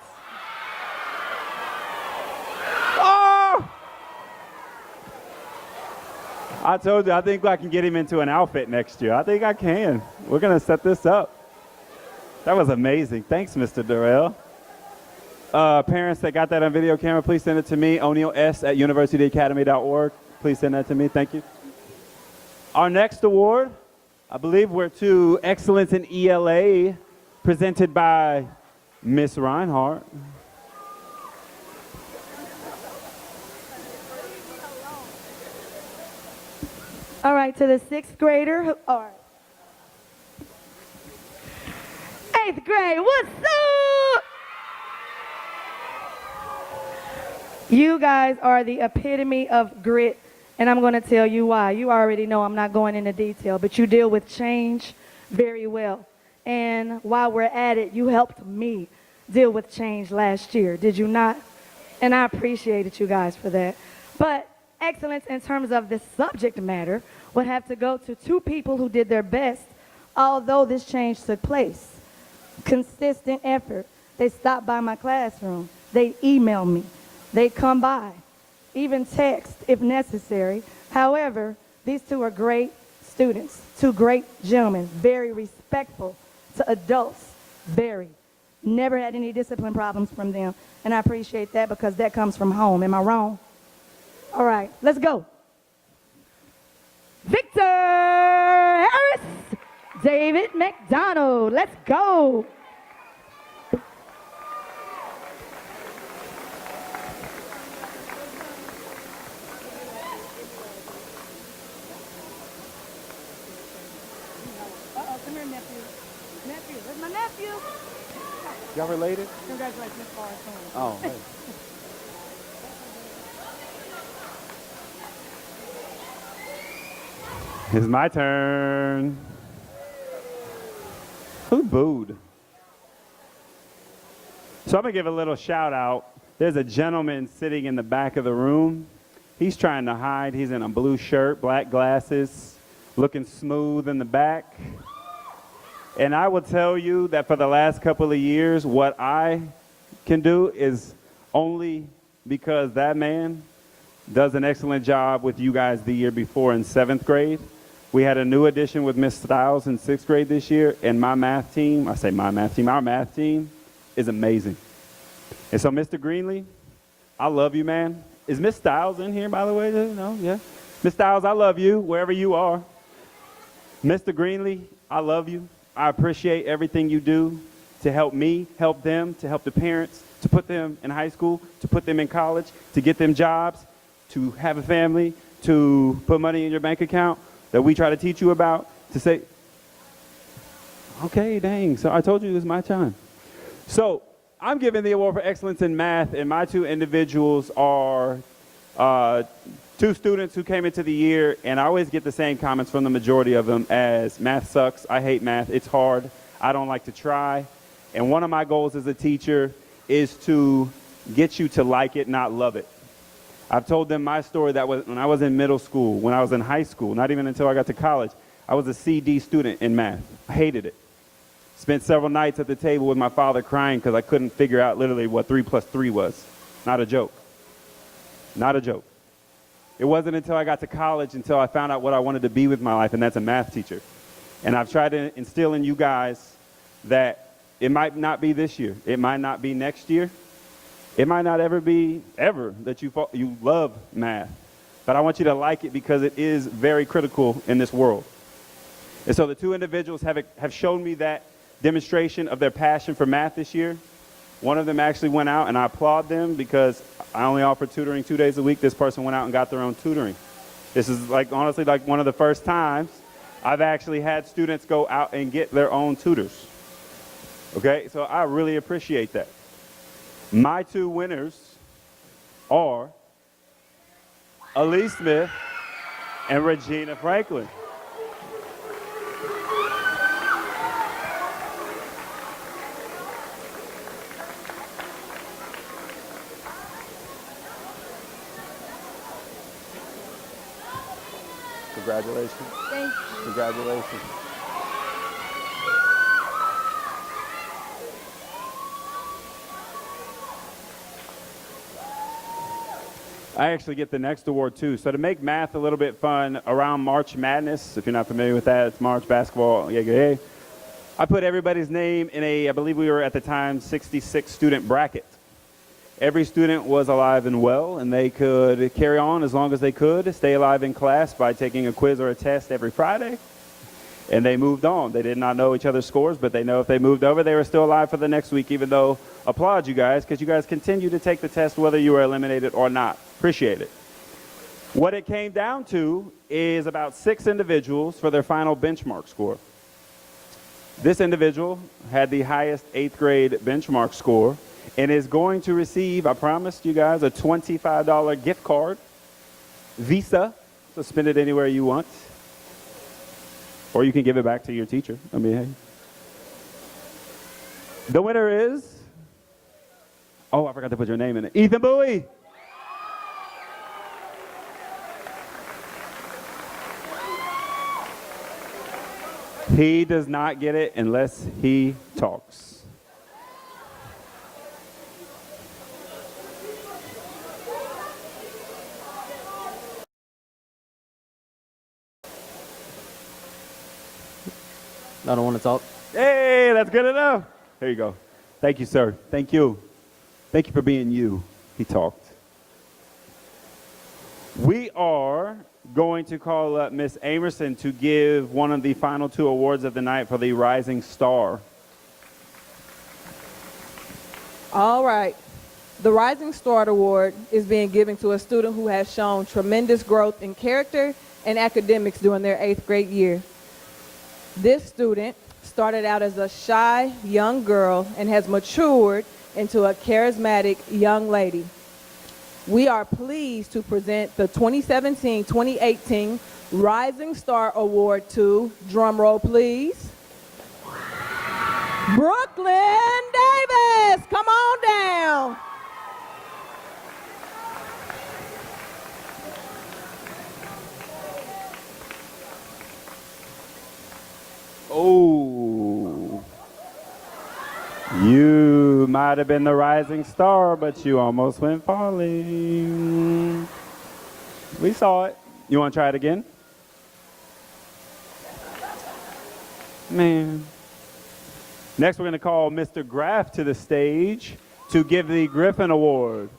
Oh! I told you, I think I can get him into an outfit next year. I think I can. We're going to set this up. That was amazing. Thanks, Mr. Durrell. Parents that got that on video camera, please send it to me, o'neills@universityacademy.org. Please send that to me. Thank you. Our next award, I believe we're to Excellence in ELA, presented by Miss Reinhardt. All right, to the 6th grader, all right. 8th grade, what's up? You guys are the epitome of grit, and I'm going to tell you why. You already know I'm not going into detail, but you deal with change very well. And while we're at it, you helped me deal with change last year, did you not? And I appreciated you guys for that. But excellence in terms of the subject matter would have to go to 2 people who did their best, although this change took place. Consistent effort. They stopped by my classroom. They email me. They come by, even text if necessary. However, these 2 are great students, 2 great gentlemen, very respectful to adults, very. Never had any discipline problems from them, and I appreciate that because that comes from home. Am I wrong? All right, let's go. Victor Harris, David McDonald, let's go. Come here, nephew. Nephew, where's my nephew? Y'all related? Congratulations, Forrest. Oh, hey. It's my turn. Who booed? So I'm going to give a little shout out. There's a gentleman sitting in the back of the room. He's trying to hide. He's in a blue shirt, black glasses, looking smooth in the back. And I will tell you that for the last couple of years, what I can do is only because that man does an excellent job with you guys the year before in 7th grade. We had a new addition with Miss Styles in 6th grade this year, and my math team, I say my math team, our math team is amazing. And so, Mr. Greenlee, I love you, man. Is Miss Styles in here, by the way? No? Yeah? Miss Styles, I love you, wherever you are. Mr. Greenlee, I love you. I appreciate everything you do to help me, help them, to help the parents, to put them in high school, to put them in college, to get them jobs, to have a family, to put money in your bank account that we try to teach you about, to say, okay, dang, so I told you it was my time. So I'm giving the award for excellence in math, and my two individuals are two students who came into the year, and I always get the same comments from the majority of them as math sucks, I hate math, it's hard, I don't like to try. And one of my goals as a teacher is to get you to like it, not love it. I've told them my story that was when I was in middle school, when I was in high school, not even until I got to college, I was a CD student in math. I hated it. Spent several nights at the table with my father crying because I couldn't figure out literally what 3 plus 3 was. Not a joke. Not a joke. It wasn't until I got to college until I found out what I wanted to be with my life, and that's a math teacher. And I've tried to instill in you guys that it might not be this year. It might not be next year. It might not ever be ever that you love math. But I want you to like it because it is very critical in this world. And so the two individuals have shown me that demonstration of their passion for math this year. One of them actually went out, and I applaud them because I only offer tutoring 2 days a week. This person went out and got their own tutoring. This is honestly one of the first times I've actually had students go out and get their own tutors. Okay, so I really appreciate that. My two winners are Elise Smith and Regina Franklin. Congratulations. Thank you. Congratulations. I actually get the next award too. So to make math a little bit fun, around March Madness, if you're not familiar with that, it's March basketball. Yeah. I put everybody's name in I believe we were at the time 66 student bracket. Every student was alive and well, and they could carry on as long as they could, stay alive in class by taking a quiz or a test every Friday. And they moved on. They did not know each other's scores, but they know if they moved over, they were still alive for the next week, even though, applaud you guys, because you guys continue to take the test whether you were eliminated or not. Appreciate it. What it came down to is about 6 individuals for their final benchmark score. This individual had the highest 8th grade benchmark score and is going to receive, I promised you guys, a $25 gift card, Visa, so spend it anywhere you want. Or you can give it back to your teacher. I mean, hey. The winner is, oh, I forgot to put your name in it, Ethan Bowie. He does not get it unless he talks. I don't want to talk. Hey, that's good enough. Here you go. Thank you, sir. Thank you. Thank you for being you. He talked. We are going to call up Miss Amerson to give one of the final 2 awards of the night for the Rising Star. All right. The Rising Star Award is being given to a student who has shown tremendous growth in character and academics during their 8th grade year. This student started out as a shy young girl and has matured into a charismatic young lady. We are pleased to present the 2017-2018 Rising Star Award to, drum roll please, Brooklyn Davis. Come on down. Oh, you might have been the rising star, but you almost went falling. We saw it. You want to try it again? Man. Next, we're going to call Mr. Graff to the stage to give the Griffin Award.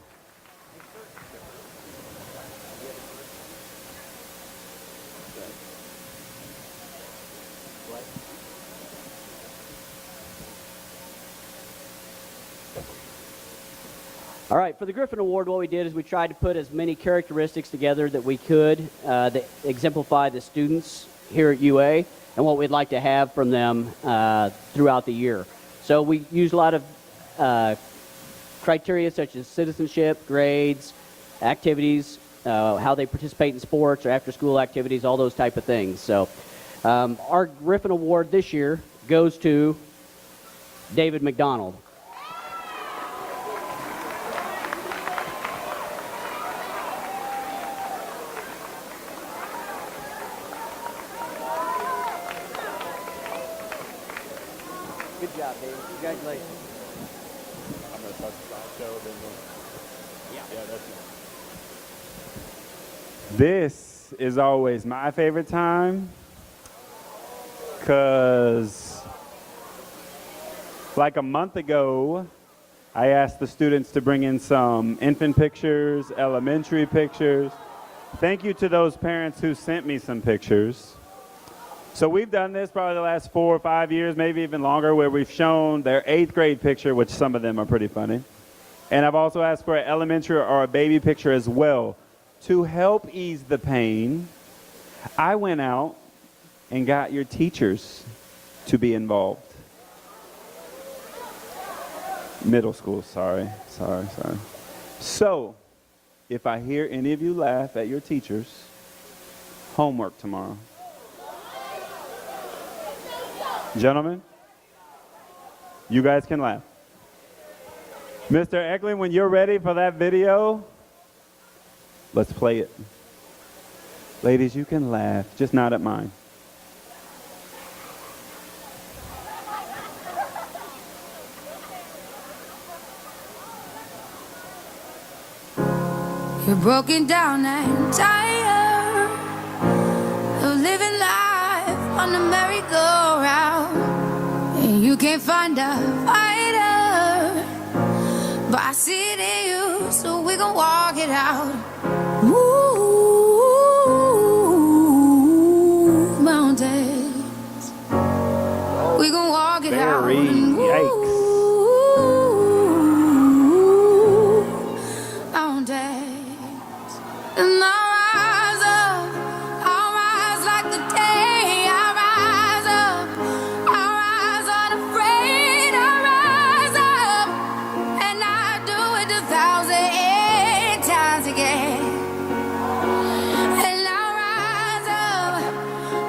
All right, for the Griffin Award, what we did is we tried to put as many characteristics together that we could that exemplify the students here at UA and what we'd like to have from them throughout the year. So we used a lot of criteria such as citizenship, grades, activities, how they participate in sports or after-school activities, all those type of things. So our Griffin Award this year goes to David McDonald. Good job, David. Congratulations. I'm going to start the slideshow, then yeah, that's it. This is always my favorite time because like a month ago, I asked the students to bring in some infant pictures, elementary pictures. Thank you to those parents who sent me some pictures. So we've done this probably the last 4 or 5 years, maybe even longer, where we've shown their 8th grade picture, which some of them are pretty funny. And I've also asked for an elementary or a baby picture as well. To help ease the pain, I went out and got your teachers to be involved. Middle school, sorry. So, if I hear any of you laugh at your teachers, homework tomorrow. Gentlemen, you guys can laugh. Mr. Eklund, when you're ready for that video, let's play it. Ladies, you can laugh, just not at mine. You're broken down and tired of living life on the merry-go-round, and you can't find a fighter, but I see it in you, so we gon' walk it out. Move mountains, we gon' walk it out. Yikes. Mountains, and I'll rise like the day. I'll rise unafraid. I'll rise up, and I'll do it 1,000 times again. And I'll rise up,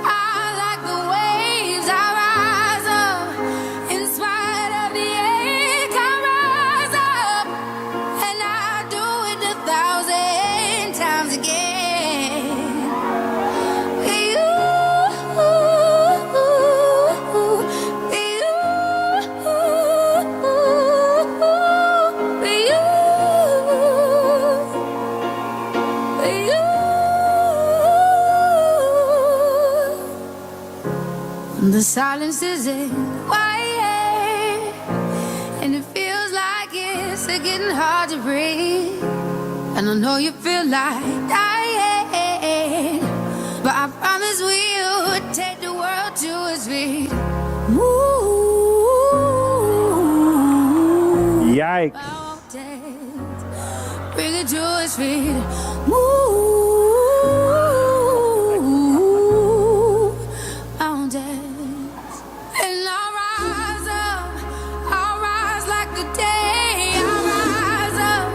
I like the waves. I'll rise up, in spite of the ache. I'll rise up, and I'll do it 1,000 times again. The silence isn't quiet, and it feels like it's getting hard to breathe. And I know you feel like dying, but I promise we'll take the world to its feet. Move. Yikes. Mountains, bring it to its feet. Move. Mountains. And I'll rise up, I'll rise like the day. I'll rise up,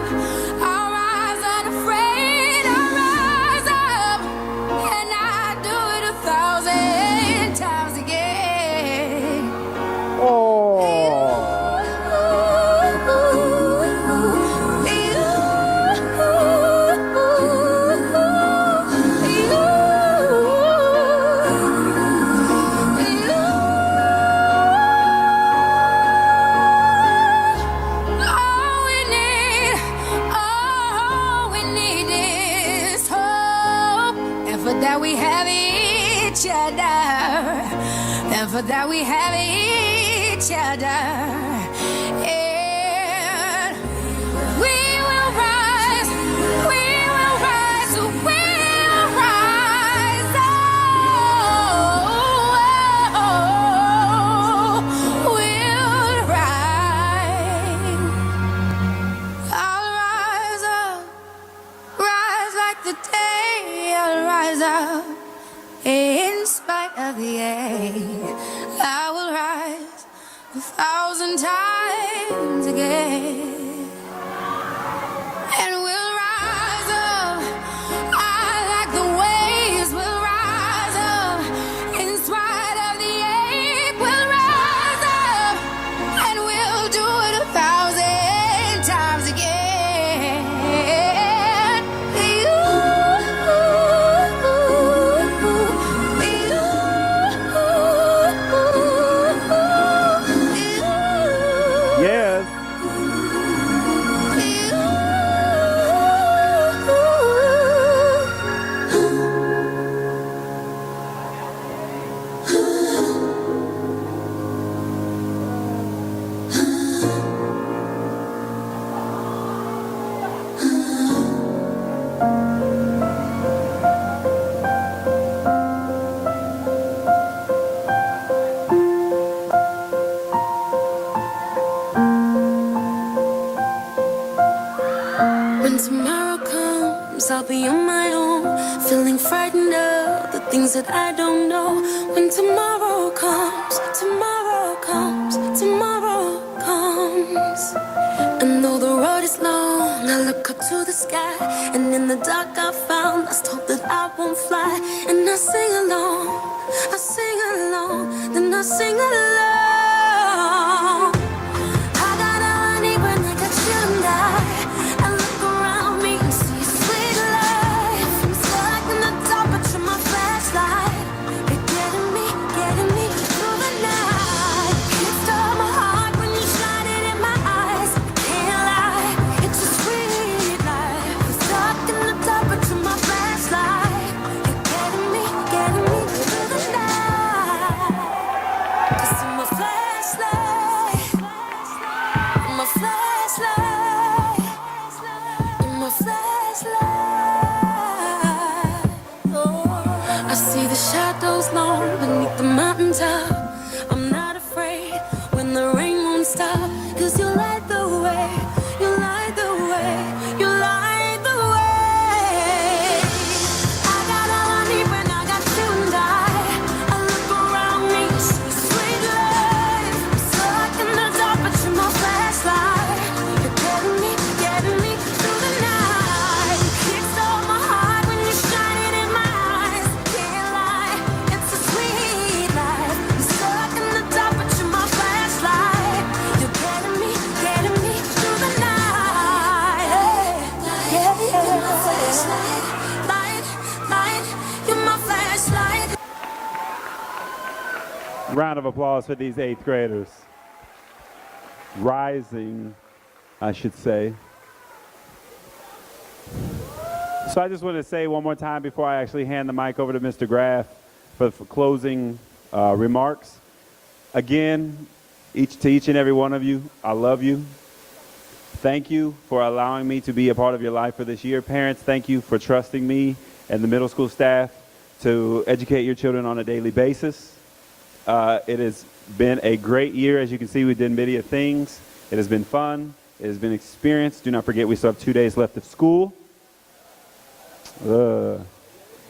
I'll rise unafraid. I'll rise up, and I'll do it 1,000 times again. have each other. And for that we have each other. And we will rise, we will rise, we will rise. Oh, we'll rise. I'll rise up, rise like the day. I'll rise up in spite of the ache. I will rise 1,000 times again. And we'll rise up. I like the waves. We'll rise up in spite of the ache. We'll rise up and we'll do it 1,000 times again. Yes. When tomorrow comes, I'll be on my own, feeling frightened of the things that I don't know. When tomorrow comes, tomorrow comes, tomorrow comes. And though the road is long, I look up to the sky, and in the dark I found lost hope that I won't fly. And I sing along, then I sing along. I got all I need when I got you and I look around me and see sweet life. I'm stuck in the dark, but you're my flashlight. You're getting me through the night. You stole my heart when you shine it in my eyes. I can't lie, it's a sweet life. I'm stuck in the dark, but you're my flashlight. You're getting me through the night. 'Cause I'm a flashlight. I'm a flashlight. I'm a flashlight. Oh, I see the shadows long beneath the mountaintop. I'm not afraid when the rain won't stop. 'Cause you light the way. You light the way. You light the way. I got all I need when I got you and I look around me and see sweet life. I'm stuck in the dark, but you're my flashlight. You're getting me through the night. You stole my heart when you shine it in my eyes. Can't lie, it's a sweet life. I'm stuck in the dark, but you're my flashlight. You're getting me through the night. Yeah, yeah. You're my flashlight, light, you're my flashlight. Round of applause for these 8th graders. Rising, I should say. So I just want to say one more time before I actually hand the mic over to Mr. Graff for closing remarks. Again, to each and every one of you, I love you. Thank you for allowing me to be a part of your life for this year. Parents, thank you for trusting me and the middle school staff to educate your children on a daily basis. It has been a great year. As you can see, we did many things. It has been fun. It has been experience. Do not forget, we still have 2 days left of school. And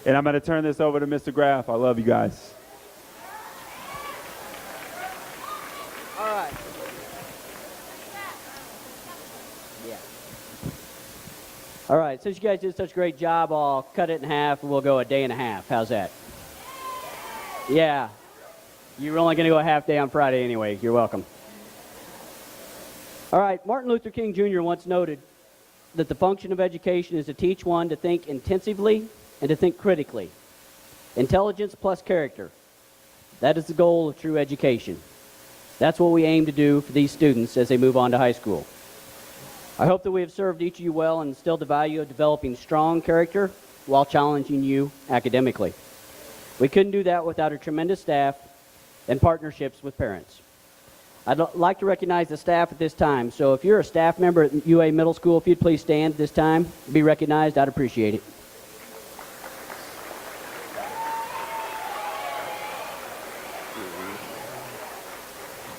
I'm going to turn this over to Mr. Graff. I love you guys. All right. Yeah. All right, since you guys did such a great job, I'll cut it in half and we'll go a day and a half. How's that? Yeah. You're only going to go a half day on Friday anyway. You're welcome. All right, Martin Luther King Jr. once noted that the function of education is to teach one to think intensively and to think critically. Intelligence plus character. That is the goal of true education. That's what we aim to do for these students as they move on to high school. I hope that we have served each of you well and instilled the value of developing strong character while challenging you academically. We couldn't do that without a tremendous staff and partnerships with parents. I'd like to recognize the staff at this time. So if you're a staff member at UA Middle School, if you'd please stand at this time, be recognized, I'd appreciate it.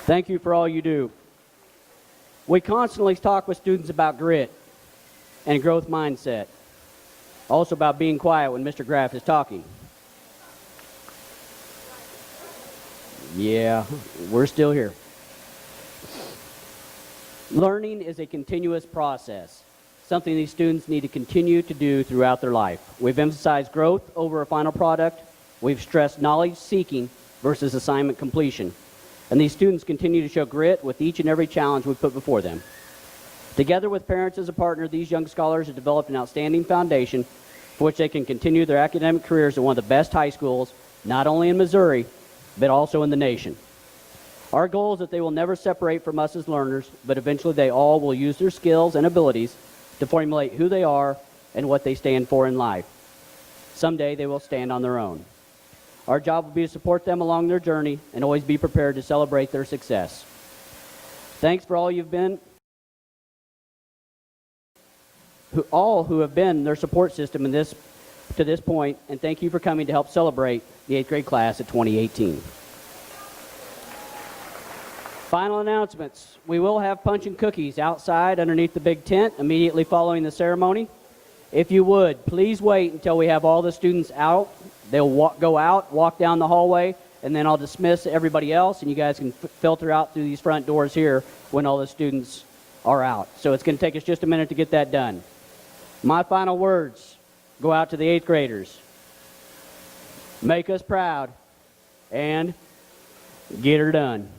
Thank you for all you do. We constantly talk with students about grit and growth mindset. Also about being quiet when Mr. Graff is talking. Yeah, we're still here. Learning is a continuous process, something these students need to continue to do throughout their life. We've emphasized growth over a final product. We've stressed knowledge seeking versus assignment completion. And these students continue to show grit with each and every challenge we put before them. Together with parents as a partner, these young scholars have developed an outstanding foundation for which they can continue their academic careers at one of the best high schools, not only in Missouri, but also in the nation. Our goal is that they will never separate from us as learners, but eventually they all will use their skills and abilities to formulate who they are and what they stand for in life. Someday they will stand on their own. Our job will be to support them along their journey and always be prepared to celebrate their success. Thanks for all you've been, all who have been their support system to this point, and thank you for coming to help celebrate the 8th grade class of 2018. Final announcements. We will have punch and cookies outside underneath the big tent immediately following the ceremony. If you would, please wait until we have all the students out. They'll go out, walk down the hallway, and then I'll dismiss everybody else, and you guys can filter out through these front doors here when all the students are out. So it's going to take us just a minute to get that done. My final words go out to the 8th graders. Make us proud and get her done.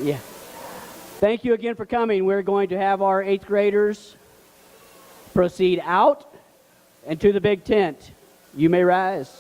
Yeah. Thank you again for coming. We're going to have our 8th graders proceed out and to the big tent. You may rise.